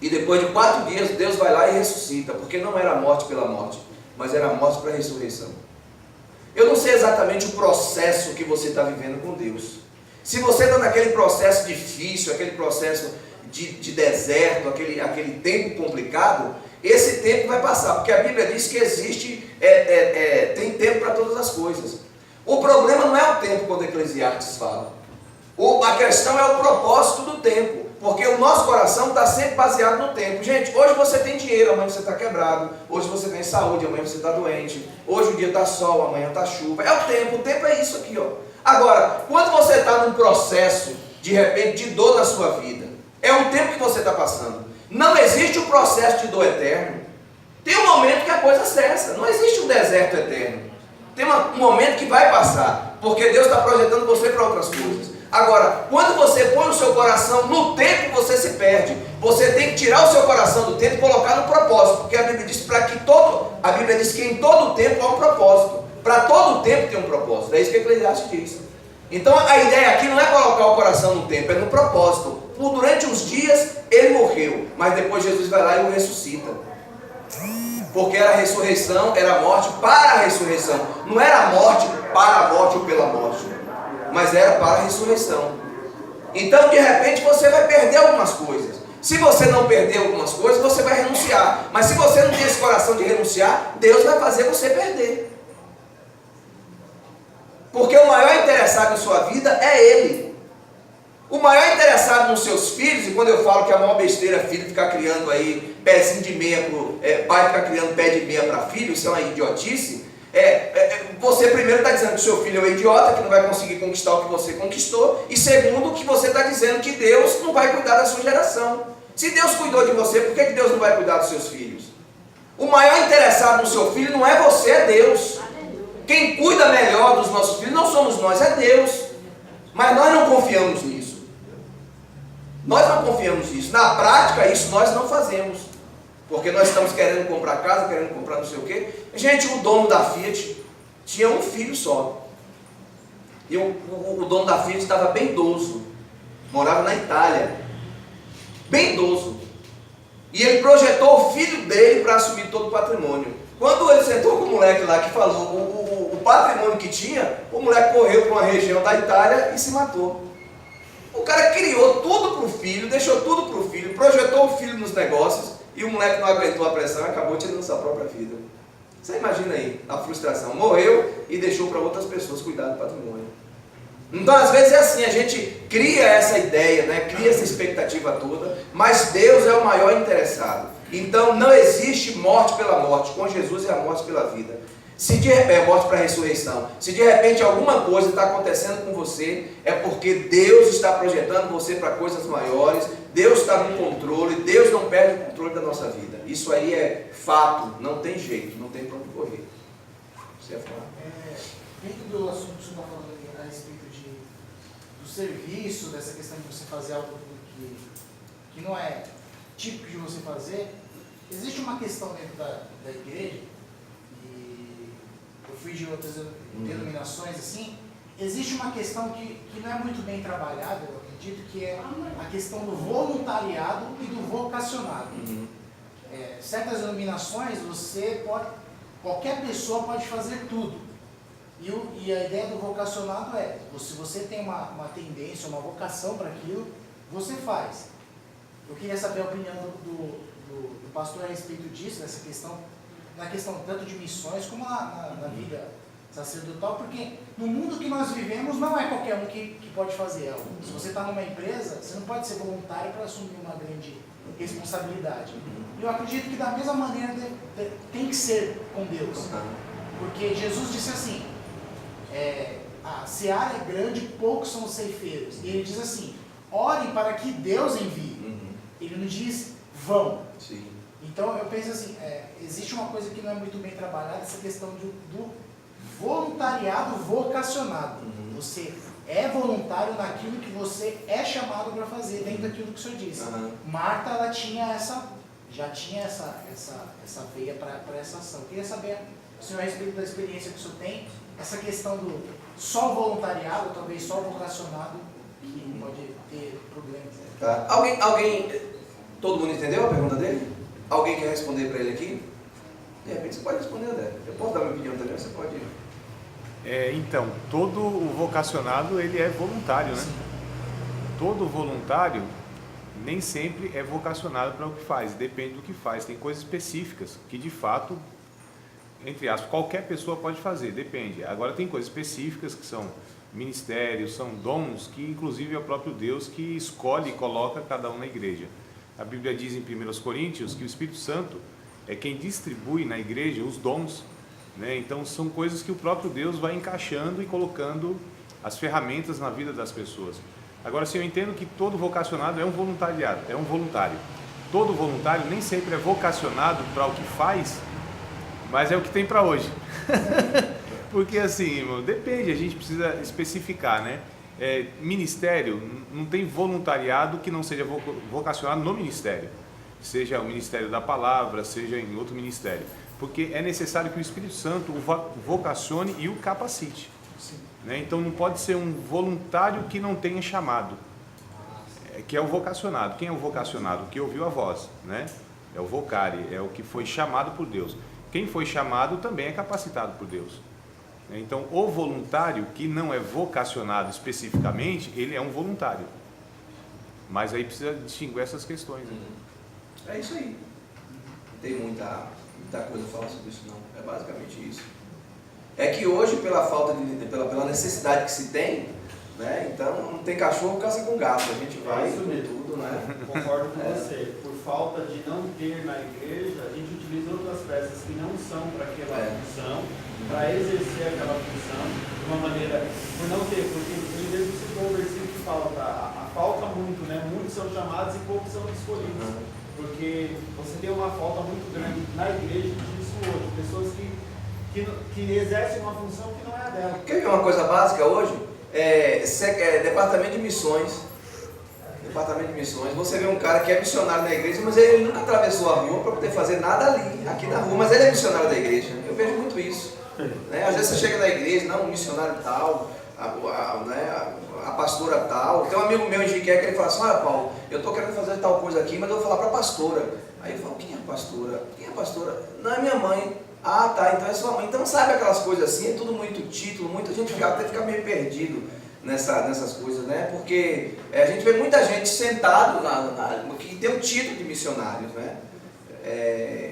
e depois de 4 dias Deus vai lá e ressuscita, porque não era a morte pela morte, mas era a morte para a ressurreição. Eu não sei exatamente o processo que você está vivendo com Deus. Se você está naquele processo difícil, aquele processo de deserto, aquele tempo complicado, esse tempo vai passar, porque a Bíblia diz que existe, tem tempo para todas as coisas. O problema não é o tempo, quando Eclesiastes fala. A questão é o propósito do tempo, porque o nosso coração está sempre baseado no tempo. Gente, hoje você tem dinheiro, amanhã você está quebrado. Hoje você tem saúde, amanhã você está doente. Hoje o dia está sol, amanhã está chuva. É o tempo é isso aqui, ó. Agora, quando você está num processo, de repente, de dor na sua vida, é um tempo que você está passando. Não existe um processo de dor eterno. Tem um momento que a coisa cessa. Não existe um deserto eterno. Tem um momento que vai passar, porque Deus está projetando você para outras coisas. Agora, quando você põe o seu coração no tempo, você se perde. Você tem que tirar o seu coração do tempo e colocar no propósito, porque a Bíblia diz a Bíblia diz que em todo tempo há um propósito. Para todo tempo tem um propósito. É isso que a Eclesiastes diz. Então a ideia aqui não é colocar o coração no tempo, é no propósito. Durante uns dias ele morreu, mas depois Jesus vai lá e o ressuscita. Porque era a ressurreição, era a morte para a ressurreição. Não era a morte para a morte ou pela morte, mas era para a ressurreição. Então de repente você vai perder algumas coisas. Se você não perder algumas coisas, você vai renunciar. Mas se você não tem esse coração de renunciar, Deus vai fazer você perder. Porque o maior interessado em sua vida é Ele. O maior interessado nos seus filhos, e quando eu falo que a maior besteira é filho ficar criando aí pezinho de meia, pai ficar criando pé de meia para filho, isso é uma idiotice. Você primeiro está dizendo que o seu filho é um idiota, que não vai conseguir conquistar o que você conquistou, e segundo, que você está dizendo que Deus não vai cuidar da sua geração. Se Deus cuidou de você, por que Deus não vai cuidar dos seus filhos? O maior interessado no seu filho não é você, é Deus. Quem cuida melhor dos nossos filhos não somos nós, é Deus. Mas nós não confiamos nisso. Nós não confiamos nisso. Na prática, isso nós não fazemos. Porque nós estamos querendo comprar casa, querendo comprar não sei o quê. Gente, o dono da Fiat tinha um filho só. E o dono da Fiat estava bem idoso. Morava na Itália. Bem idoso. E ele projetou o filho dele para assumir todo o patrimônio. Quando ele sentou com o moleque lá que falou o patrimônio que tinha, o moleque correu para uma região da Itália e se matou. O cara criou tudo para o filho, deixou tudo para o filho, projetou o filho nos negócios e o moleque não aguentou a pressão e acabou tirando sua própria vida. Você imagina aí a frustração. Morreu e deixou para outras pessoas cuidar do patrimônio. Então às vezes é assim, a gente cria essa ideia, né? Cria essa expectativa toda, mas Deus é o maior interessado. Então não existe morte pela morte, com Jesus é a morte pela vida. Se de repente, morte para a ressurreição, se de repente alguma coisa está acontecendo com você, é porque Deus está projetando você para coisas maiores, Deus está no controle, Deus não perde o controle da nossa vida. Isso aí é fato, não tem jeito, não tem para onde correr. Você ia falar? Dentro do assunto que você está falando a respeito do serviço, dessa questão de você fazer algo que não é típico de você fazer, existe uma questão dentro da igreja, e eu fui de outras denominações assim, existe uma questão que não é muito bem trabalhada, eu acredito, que é a questão do voluntariado e do vocacionado. Certas denominações, qualquer pessoa pode fazer tudo. E a ideia do vocacionado é, se você tem uma tendência, uma vocação para aquilo, você faz. Eu queria saber a opinião do pastor a respeito disso, dessa questão, na questão tanto de missões como na vida sacerdotal, porque no mundo que nós vivemos não é qualquer um que pode fazer algo. Se você está numa empresa, você não pode ser voluntário para assumir uma grande responsabilidade. Eu acredito que da mesma maneira tem que ser com Deus. Porque Jesus disse assim, a seara é grande, poucos são os ceifeiros. E ele diz assim, orem para que Deus envie. Ele não diz, vão. Sim. Então eu penso assim, existe uma coisa que não é muito bem trabalhada, essa questão do voluntariado vocacionado. Você é voluntário naquilo que você é chamado para fazer, dentro daquilo que o senhor disse. Marta, ela tinha já tinha essa veia para essa ação. Eu queria saber, o senhor, a respeito da experiência que o senhor tem, essa questão do só voluntariado, ou talvez só vocacionado, que pode ter problemas. Tá. Alguém, todo mundo entendeu a pergunta dele? Alguém quer responder para ele aqui? De repente você pode responder, André. Eu posso dar minha opinião também, você pode ir. Então, todo o vocacionado, ele é voluntário, né? Todo voluntário nem sempre é vocacionado para o que faz, depende do que faz. Tem coisas específicas que, de fato, entre aspas, qualquer pessoa pode fazer, depende. Agora, tem coisas específicas que são ministérios, são dons, que inclusive é o próprio Deus que escolhe e coloca cada um na igreja. A Bíblia diz em 1 Coríntios que o Espírito Santo é quem distribui na igreja os dons, né? Então são coisas que o próprio Deus vai encaixando e colocando as ferramentas na vida das pessoas. Agora, sim, eu entendo que todo vocacionado é um voluntariado, é um voluntário. Todo voluntário nem sempre é vocacionado para o que faz, mas é o que tem para hoje. Porque assim, irmão, depende, a gente precisa especificar, né? Ministério, não tem voluntariado que não seja vocacionado no ministério. Seja o ministério da palavra, seja em outro ministério. Porque é necessário que o Espírito Santo o vocacione e o capacite. Sim. né? Então não pode ser um voluntário que não tenha chamado, que é o vocacionado. Quem é o vocacionado? O que ouviu a voz, né? É o vocari, é o que foi chamado por Deus. Quem foi chamado também é capacitado por Deus. Então, o voluntário que não é vocacionado especificamente, ele é um voluntário. Mas aí precisa distinguir essas questões, né? É isso aí. Não tem muita coisa a falar sobre isso, não. É basicamente isso. É que hoje, pela falta de, pela necessidade que se tem, né? Então, não tem cachorro, caça com gato. A gente vai isso com mesmo. tudo, né? Concordo com você. Por falta de não ter na igreja, a gente utiliza outras peças que não são para aquela função, para exercer aquela função de uma maneira, por não ter, porque ele mesmo citou um versículo que fala, falta muito, né? Muitos são chamados e poucos são escolhidos. Porque você tem uma falta muito grande na igreja disso hoje, pessoas que exercem uma função que não é a dela. Quer ver uma coisa básica hoje? Departamento de missões. Departamento de missões. Você vê um cara que é missionário na igreja, mas ele nunca atravessou a rua para poder fazer nada ali, aqui na rua, mas ele é missionário da igreja. Eu vejo muito isso. Né? Às vezes você chega na igreja, não, um missionário tal, a pastora tal. Tem um amigo meu em Jiqué que ele fala assim: olha, Paulo, eu estou querendo fazer tal coisa aqui, mas eu vou falar para a pastora. Aí eu falo: quem é a pastora? Quem é a pastora? Não, é minha mãe. Ah, tá, então é sua mãe. Então sabe aquelas coisas assim, é tudo muito título, muita gente até fica meio perdido nessas coisas, né? Porque a gente vê muita gente sentado que tem o título de missionários, né?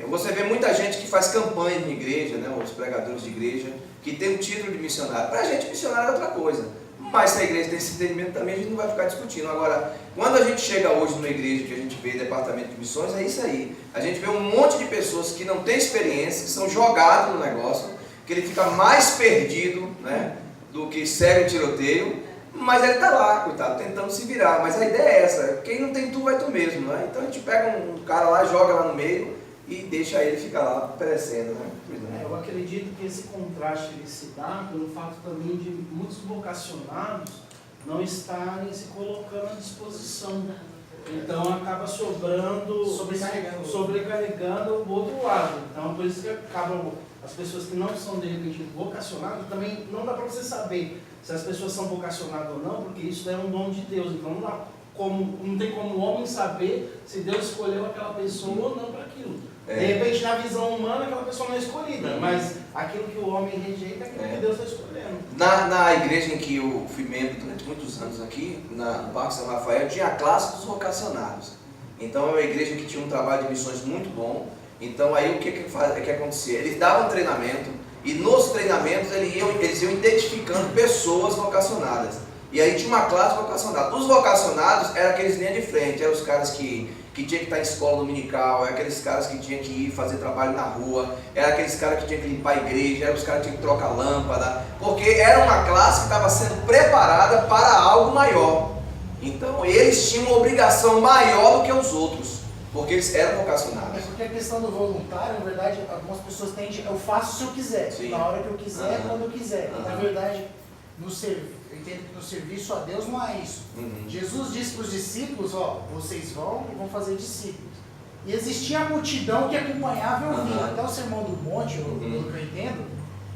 Você vê muita gente que faz campanha em igreja, né? Os pregadores de igreja, que tem o título de missionário. Para a gente, missionário é outra coisa. Mas se a igreja tem esse entendimento também, a gente não vai ficar discutindo. Agora, quando a gente chega hoje numa igreja que a gente vê departamento de missões, é isso aí. A gente vê um monte de pessoas que não têm experiência, que são jogados no negócio, que ele fica mais perdido, né, do que segue o tiroteio, mas ele está lá, coitado, tentando se virar. Mas a ideia é essa: quem não tem tu, vai tu mesmo, né? Então a gente pega um cara lá, joga lá no meio e deixa ele ficar lá perecendo, né? Eu acredito que esse contraste ele se dá pelo fato também de muitos vocacionados não estarem se colocando à disposição. Então acaba sobrecarregando o outro lado. Então por isso que acabam as pessoas que não são de repente vocacionadas, também não dá para você saber se as pessoas são vocacionadas ou não, porque isso é um dom de Deus. Então não tem como o homem saber se Deus escolheu aquela pessoa ou não para aquilo. De repente, na visão humana, aquela pessoa não é escolhida, mas aquilo que o homem rejeita é aquilo que Deus está escolhendo. Na igreja em que eu fui membro durante muitos anos aqui, no Parque São Rafael, tinha a classe dos vocacionados. Então é uma igreja que tinha um trabalho de missões muito bom. Então aí o que acontecia? Eles davam treinamento e nos treinamentos eles iam identificando pessoas vocacionadas. E aí tinha uma classe vocacionada. Os vocacionados eram aqueles linha de frente, eram os caras que tinha que estar em escola dominical, é aqueles caras que tinham que ir fazer trabalho na rua, era aqueles caras que tinham que limpar a igreja, eram os caras que tinham que trocar lâmpada, porque era uma classe que estava sendo preparada para algo maior. Então eles tinham uma obrigação maior do que os outros, porque eles eram vocacionados. É porque a questão do voluntário, na verdade, algumas pessoas têm, eu faço se eu quiser, Sim. na hora que eu quiser, quando eu quiser. Uhum. Na verdade, eu entendo que no serviço a Deus não é isso. Jesus disse para os discípulos: ó, vocês vão e vão fazer discípulos. E existia a multidão que acompanhava e ouvia. Até o Sermão do Monte, pelo que eu entendo,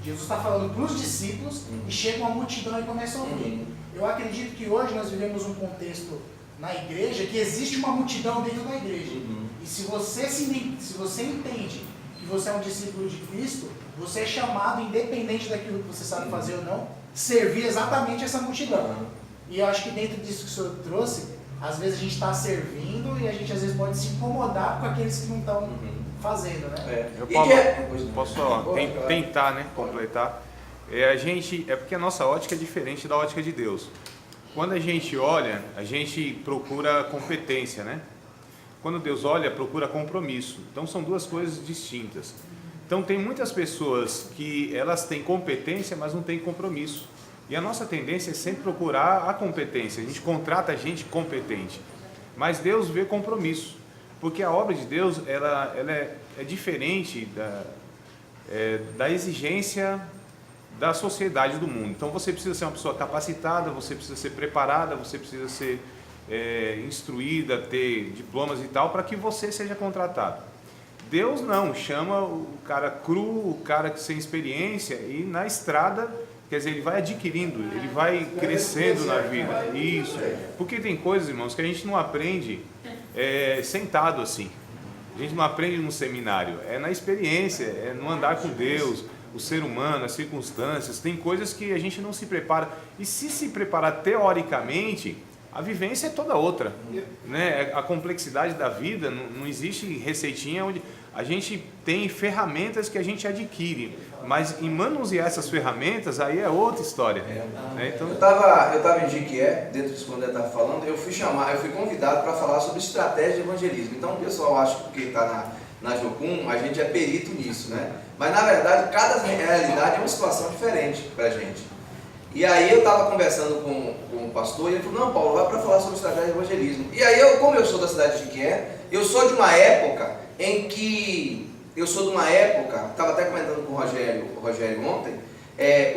Jesus está falando para os discípulos e chega uma multidão e começa a ouvir. Eu acredito que hoje nós vivemos um contexto na igreja que existe uma multidão dentro da igreja. E se você entende que você é um discípulo de Cristo, você é chamado, independente daquilo que você sabe fazer ou não, servir exatamente essa multidão. E eu acho que dentro disso que o senhor trouxe, às vezes a gente está servindo e a gente às vezes pode se incomodar com aqueles que não estão fazendo, né? Eu posso tentar, né, completar. É porque a nossa ótica é diferente da ótica de Deus. Quando a gente olha, a gente procura competência, né? Quando Deus olha, procura compromisso. Então são duas coisas distintas. Então tem muitas pessoas que elas têm competência, mas não têm compromisso. E a nossa tendência é sempre procurar a competência. A gente contrata gente competente. Mas Deus vê compromisso. Porque a obra de Deus ela é diferente da exigência da sociedade do mundo. Então você precisa ser uma pessoa capacitada, você precisa ser preparada, você precisa ser instruída, ter diplomas e tal, para que você seja contratado. Deus não, chama o cara cru, o cara sem experiência, e na estrada quer dizer, ele vai adquirindo, ele vai crescendo na vida. Isso. Porque tem coisas, irmãos, que a gente não aprende sentado assim. A gente não aprende no seminário, é na experiência, é no andar com Deus, o ser humano, as circunstâncias. Tem coisas que a gente não se prepara. E se preparar teoricamente, a vivência é toda outra, né? A complexidade da vida, não existe receitinha onde a gente tem ferramentas que a gente adquire, mas em manusear essas ferramentas aí é outra história. Né? Então... Eu estava em Jequié, dentro disso quando ele estava falando, eu fui convidado para falar sobre estratégia de evangelismo. Então o pessoal acha que porque está na Jocum, a gente é perito nisso, né? Mas na verdade cada realidade é uma situação diferente para a gente. E aí eu estava conversando com o pastor e ele falou, não, Paulo, vai para falar sobre estratégia de evangelismo. E aí como eu sou da cidade de Jequié, eu sou de uma época em que, estava até comentando com o Rogério ontem,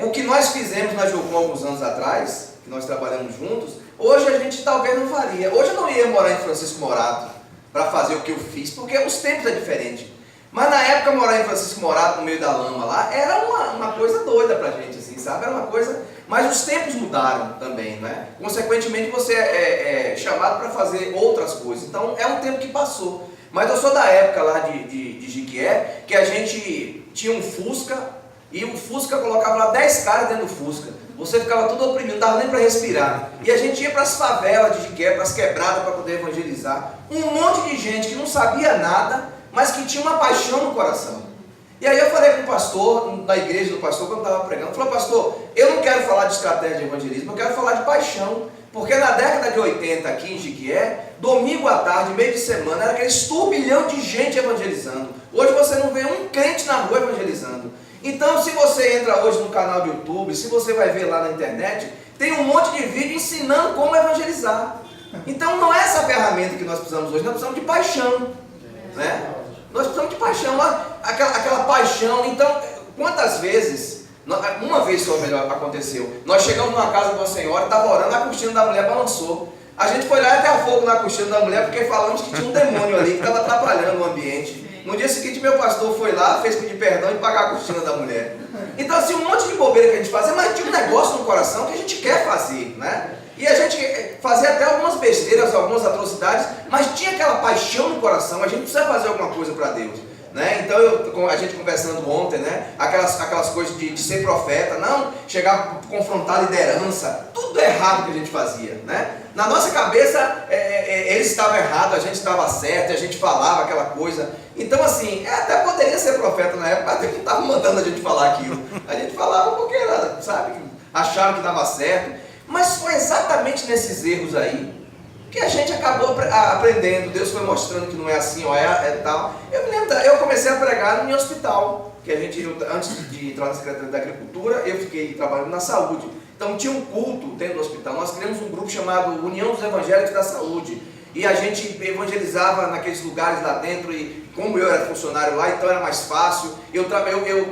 o que nós fizemos na Jocum alguns anos atrás, que nós trabalhamos juntos, hoje a gente talvez não faria. Hoje eu não ia morar em Francisco Morato para fazer o que eu fiz, porque os tempos é diferente. Mas na época morar em Francisco Morato, no meio da lama lá, era uma coisa doida pra gente, assim, sabe? Era uma coisa... Mas os tempos mudaram também, né? Consequentemente você é chamado para fazer outras coisas. Então é um tempo que passou. Mas eu sou da época lá de Jequié, que a gente tinha um Fusca, e o Fusca colocava lá 10 caras dentro do Fusca. Você ficava tudo oprimido, não dava nem para respirar. E a gente ia para as favelas de Jequié, para as quebradas, para poder evangelizar. Um monte de gente que não sabia nada, mas que tinha uma paixão no coração. E aí eu falei com o pastor, da igreja do pastor, quando eu estava pregando, eu falei, pastor, eu não quero falar de estratégia de evangelismo, eu quero falar de paixão. Porque na década de 80 aqui em Jequié, domingo à tarde, meio de semana, era aquele turbilhão de gente evangelizando. Hoje você não vê um crente na rua evangelizando. Então se você entra hoje no canal do YouTube, se você vai ver lá na internet, tem um monte de vídeo ensinando como evangelizar. Então não é essa ferramenta que nós precisamos hoje, nós precisamos de paixão, né? Nós precisamos de paixão, aquela paixão. Então, quantas vezes, uma vez só melhor aconteceu, nós chegamos numa casa de uma senhora, estava orando, a cortina da mulher balançou. A gente foi lá e até fogo na cortina da mulher, porque falamos que tinha um demônio ali, que estava atrapalhando o ambiente. No dia seguinte, meu pastor foi lá, fez pedir perdão e pagar a cortina da mulher. Então, assim, um monte de bobeira que a gente fazia, mas tinha um negócio no coração que a gente quer fazer, né? E a gente fazia até algumas besteiras, algumas atrocidades, mas tinha aquela paixão no coração, a gente precisa fazer alguma coisa para Deus, né? Então a gente conversando ontem, né? Aquelas coisas de ser profeta, não chegar a confrontar a liderança, tudo errado que a gente fazia, né? Na nossa cabeça eles estavam errados, a gente estava certo, a gente falava aquela coisa. Então assim, até poderia ser profeta na época, até que não estava mandando a gente falar aquilo. A gente falava porque, sabe, acharam que dava certo. Mas foi exatamente nesses erros aí que a gente acabou aprendendo. Deus foi mostrando que não é assim, ó, é tal. Eu me lembro, eu comecei a pregar no meu hospital, que antes de entrar na Secretaria da Agricultura, eu fiquei trabalhando na saúde. Então tinha um culto dentro do hospital. Nós criamos um grupo chamado União dos Evangélicos da Saúde. E a gente evangelizava naqueles lugares lá dentro, e como eu era funcionário lá, então era mais fácil. Eu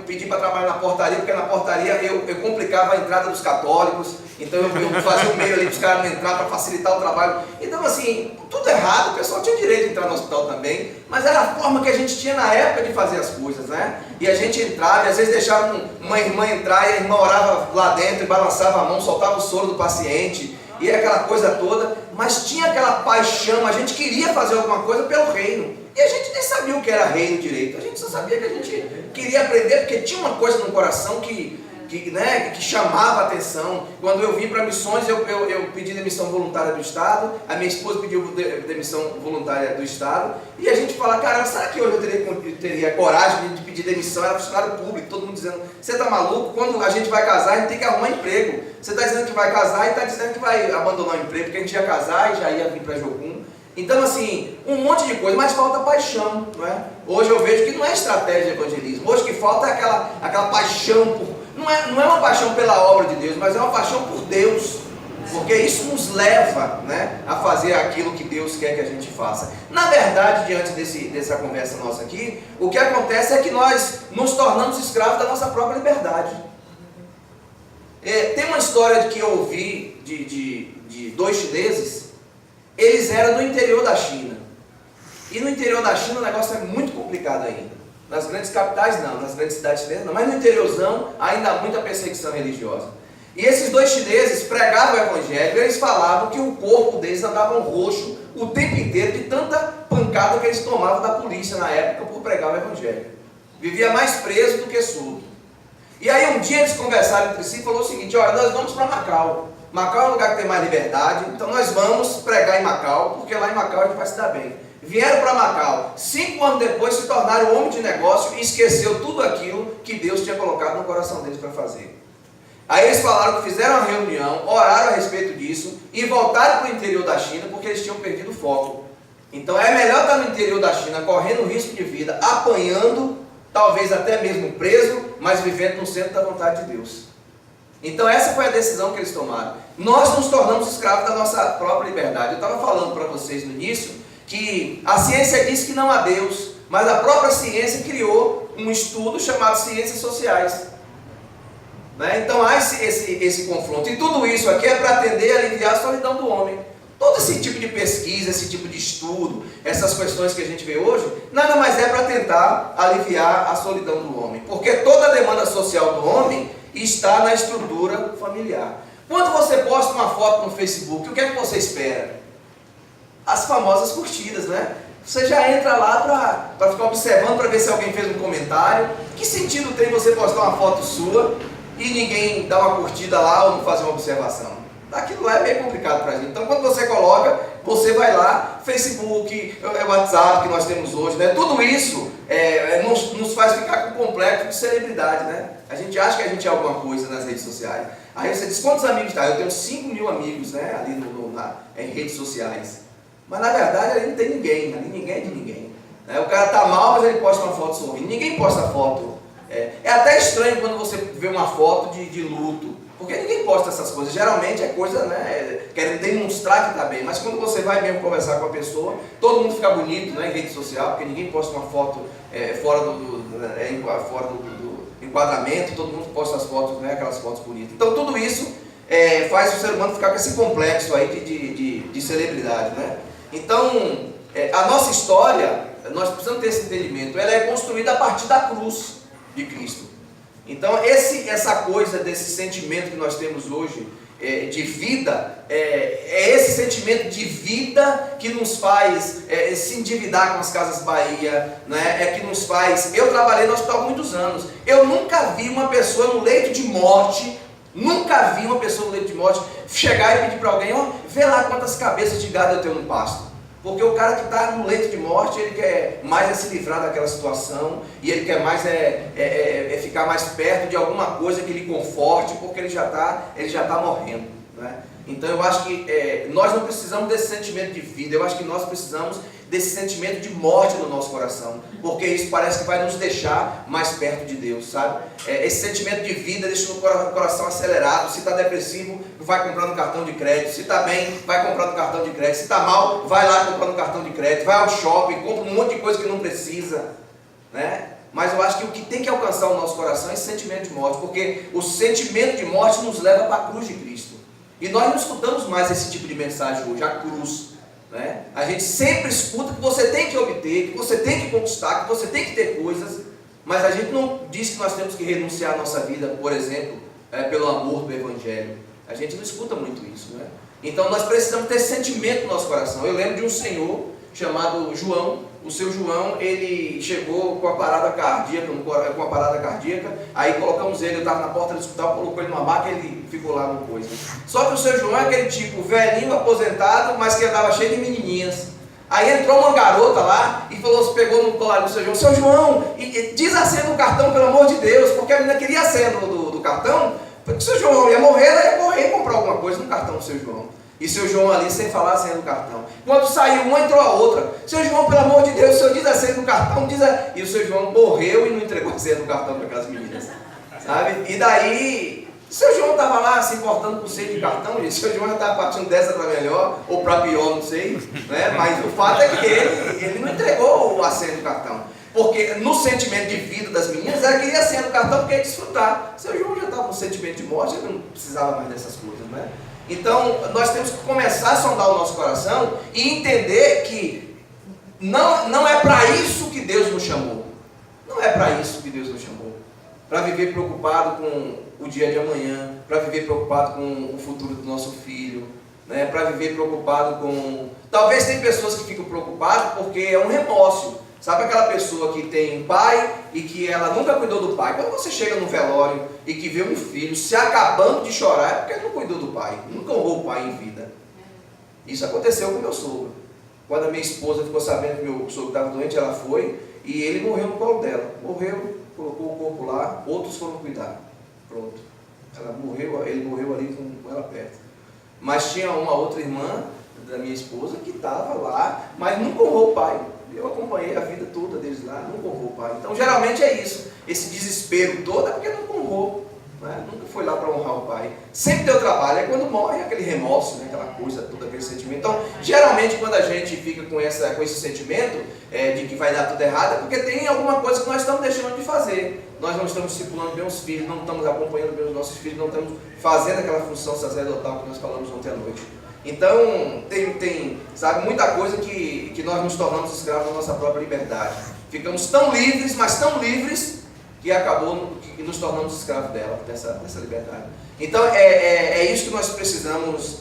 pedi para trabalhar na portaria, porque na portaria eu complicava a entrada dos católicos. Então eu fazia o meio ali para os caras não entrar, para facilitar o trabalho. Então assim, tudo errado, o pessoal tinha direito de entrar no hospital também, mas era a forma que a gente tinha na época de fazer as coisas, né? E a gente entrava, e às vezes deixava uma irmã entrar, e a irmã orava lá dentro, e balançava a mão, soltava o soro do paciente, e aquela coisa toda, mas tinha aquela paixão, a gente queria fazer alguma coisa pelo reino. E a gente nem sabia o que era reino direito, a gente só sabia que a gente queria aprender, porque tinha uma coisa no coração que chamava a atenção. Quando eu vim para missões, eu pedi demissão voluntária do Estado, a minha esposa pediu demissão voluntária do Estado, e a gente fala, cara, será que hoje eu teria coragem de pedir demissão? Era funcionário público, todo mundo dizendo, você tá maluco? Quando a gente vai casar, a gente tem que arrumar emprego. Você está dizendo que vai casar e está dizendo que vai abandonar o emprego, porque a gente ia casar e já ia vir para Jocum. Então assim, um monte de coisa, mas falta paixão, não é? Hoje eu vejo que não é estratégia de evangelismo, hoje o que falta é aquela paixão por... Não é uma paixão pela obra de Deus, mas é uma paixão por Deus, porque isso nos leva, né, a fazer aquilo que Deus quer que a gente faça. Na verdade, diante dessa conversa nossa aqui, o que acontece é que nós nos tornamos escravos da nossa própria liberdade. Tem uma história que eu ouvi de dois chineses. Eles eram do interior da China, e no interior da China o negócio é muito complicado ainda. Nas grandes capitais não, nas grandes cidades chinesas não, mas no interiorzão ainda há muita perseguição religiosa. E esses dois chineses pregavam o evangelho, eles falavam que o corpo deles andava roxo o tempo inteiro de tanta pancada que eles tomavam da polícia na época por pregar o evangelho. Vivia mais preso do que surdo. E aí um dia eles conversaram entre si e falaram o seguinte: olha, nós vamos para Macau. Macau é um lugar que tem mais liberdade, então nós vamos pregar em Macau, porque lá em Macau a gente vai se dar bem. Vieram para Macau, 5 anos depois se tornaram homem de negócio e esqueceu tudo aquilo que Deus tinha colocado no coração deles para fazer. Aí eles falaram que fizeram uma reunião, oraram a respeito disso e voltaram para o interior da China porque eles tinham perdido o foco. Então é melhor estar no interior da China correndo risco de vida, apanhando, talvez até mesmo preso, mas vivendo no centro da vontade de Deus. Então essa foi a decisão que eles tomaram. Nós nos tornamos escravos da nossa própria liberdade. Eu estava falando para vocês no início que a ciência diz que não há Deus, mas a própria ciência criou um estudo chamado Ciências Sociais. Então há esse confronto. E tudo isso aqui é para atender e aliviar a solidão do homem. Todo esse tipo de pesquisa, esse tipo de estudo, essas questões que a gente vê hoje, nada mais é para tentar aliviar a solidão do homem. Porque toda a demanda social do homem está na estrutura familiar. Quando você posta uma foto no Facebook, o que é que você espera? As famosas curtidas, né? Você já entra lá para ficar observando, para ver se alguém fez um comentário. Que sentido tem você postar uma foto sua e ninguém dá uma curtida lá ou não fazer uma observação? Aquilo lá é bem complicado para a gente. Então quando você coloca, você vai lá, Facebook, WhatsApp que nós temos hoje, né? Tudo isso nos faz ficar com complexo de celebridade, né? A gente acha que a gente é alguma coisa nas redes sociais. Aí você diz, quantos amigos tá? Eu tenho 5 mil amigos, né? Ali em redes sociais. Mas na verdade ali não tem ninguém, ali ninguém é de ninguém. O cara tá mal, mas ele posta uma foto sorrindo. Ninguém posta foto. É até estranho quando você vê uma foto de luto. Porque ninguém posta essas coisas, geralmente é coisa, né, querendo demonstrar que está bem, mas quando você vai mesmo conversar com a pessoa, todo mundo fica bonito, né, em rede social, porque ninguém posta uma foto fora do enquadramento, todo mundo posta as fotos, né, aquelas fotos bonitas. Então tudo isso faz o ser humano ficar com esse complexo aí de celebridade, né? Então, a nossa história, nós precisamos ter esse entendimento, ela é construída a partir da cruz de Cristo. Então essa coisa desse sentimento que nós temos hoje de vida, é esse sentimento de vida que nos faz se endividar com as Casas Bahia, né? Que nos faz... Eu trabalhei no hospital há muitos anos, eu nunca vi uma pessoa no leito de morte, chegar e pedir para alguém, vê lá quantas cabeças de gado eu tenho no pasto. Porque o cara que está no leito de morte, ele quer mais se livrar daquela situação, e ele quer mais ficar mais perto de alguma coisa que lhe conforte, porque ele já está morrendo, né? Então eu acho que nós não precisamos desse sentimento de vida, eu acho que nós precisamos desse sentimento de morte no nosso coração, porque isso parece que vai nos deixar mais perto de Deus, sabe? Esse sentimento de vida deixa o coração acelerado. Se está depressivo, vai comprar no cartão de crédito. Se está bem, vai comprar no cartão de crédito. Se está mal, vai lá comprar no cartão de crédito. Vai ao shopping, compra um monte de coisa que não precisa, né? Mas eu acho que o que tem que alcançar o nosso coração é esse sentimento de morte, porque o sentimento de morte nos leva para a cruz de Cristo. E nós não escutamos mais esse tipo de mensagem hoje, a cruz, né? A gente sempre escuta que você tem que obter, que você tem que conquistar, que você tem que ter coisas, mas a gente não diz que nós temos que renunciar à nossa vida, por exemplo, pelo amor do Evangelho. A gente não escuta muito isso, né? Então nós precisamos ter esse sentimento no nosso coração. Eu lembro de um senhor chamado João. O seu João, ele chegou com a parada cardíaca, aí colocamos ele, eu estava na porta do hospital, colocou ele numa maca e ele ficou lá no coisa. Só que o seu João é aquele tipo velhinho, aposentado, mas que andava cheio de menininhas. Aí entrou uma garota lá e falou, pegou no colar do seu João, e diz a senha do cartão, pelo amor de Deus, porque a menina queria a senha do cartão, porque o seu João ia morrer, ela ia correr e comprar alguma coisa no cartão do seu João. E seu João ali, sem falar a senha do cartão. Quando saiu uma, entrou a outra. Seu João, pelo amor de Deus, o senhor diz a senha do cartão, E o seu João morreu e não entregou a senha do cartão para aquelas meninas, sabe? E daí, seu João estava lá se importando com o senha de cartão, gente. Seu João já estava partindo dessa para melhor, ou para pior, não sei, né? Mas o fato é que ele não entregou a senha do cartão. Porque no sentimento de vida das meninas, ela queria a senha do cartão porque ia desfrutar. Seu João já estava com sentimento de morte, ele não precisava mais dessas coisas, né? Então, nós temos que começar a sondar o nosso coração e entender que não é para isso que Deus nos chamou. Não é para isso que Deus nos chamou. Para viver preocupado com o dia de amanhã, para viver preocupado com o futuro do nosso filho, né? Para viver preocupado com... Talvez tem pessoas que ficam preocupadas porque é um remorso. Sabe aquela pessoa que tem um pai e que ela nunca cuidou do pai? Quando você chega no velório e que vê um filho se acabando de chorar, é porque ele não cuidou do pai, nunca honrou o pai em vida. Isso aconteceu com meu sogro. Quando a minha esposa ficou sabendo que meu sogro estava doente, ela foi e ele morreu no colo dela. Morreu, colocou o corpo lá, outros foram cuidar. Pronto. Ela morreu, ele morreu ali com ela perto. Mas tinha uma outra irmã da minha esposa que estava lá, mas nunca honrou o pai. Eu acompanhei a vida toda deles lá, nunca honrou o pai. Então geralmente é isso. Esse desespero todo é porque nunca honrou. Né? Nunca foi lá para honrar o pai. Sempre deu trabalho. É quando morre aquele remorso, né? Aquela coisa toda, aquele sentimento. Então, geralmente quando a gente fica com esse sentimento de que vai dar tudo errado, é porque tem alguma coisa que nós estamos deixando de fazer. Nós não estamos discipulando bem os filhos, não estamos acompanhando bem os nossos filhos, não estamos fazendo aquela função sacerdotal que nós falamos ontem à noite. Então, tem sabe, muita coisa que nós nos tornamos escravos da nossa própria liberdade. Ficamos tão livres, mas tão livres, que acabou que nos tornamos escravos dessa liberdade. Então, é isso que nós precisamos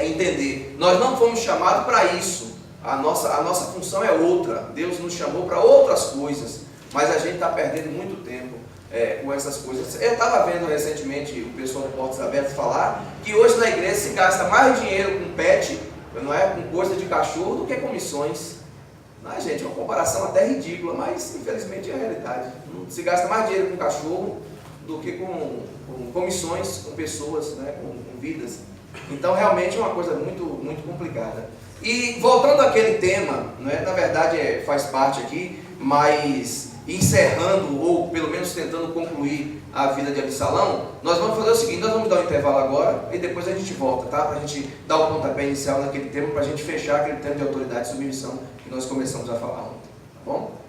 entender. Nós não fomos chamados para isso. A nossa função é outra. Deus nos chamou para outras coisas, mas a gente está perdendo muito tempo com essas coisas. Eu estava vendo recentemente o pessoal do Portas Abertas falar que hoje na igreja se gasta mais dinheiro com pet, não é, com coisa de cachorro, do que com missões. Não, gente, é uma comparação até ridícula, mas infelizmente é a realidade. Se gasta mais dinheiro com cachorro do que com missões, com pessoas, né, com vidas. Então realmente é uma coisa muito, muito complicada. E voltando àquele tema, né, na verdade faz parte aqui, mas encerrando, ou pelo menos tentando concluir a vida de Absalão, nós vamos fazer o seguinte: nós vamos dar um intervalo agora e depois a gente volta, tá? Para a gente dar o pontapé inicial naquele tema, para a gente fechar aquele tema de autoridade e submissão que nós começamos a falar ontem, tá bom?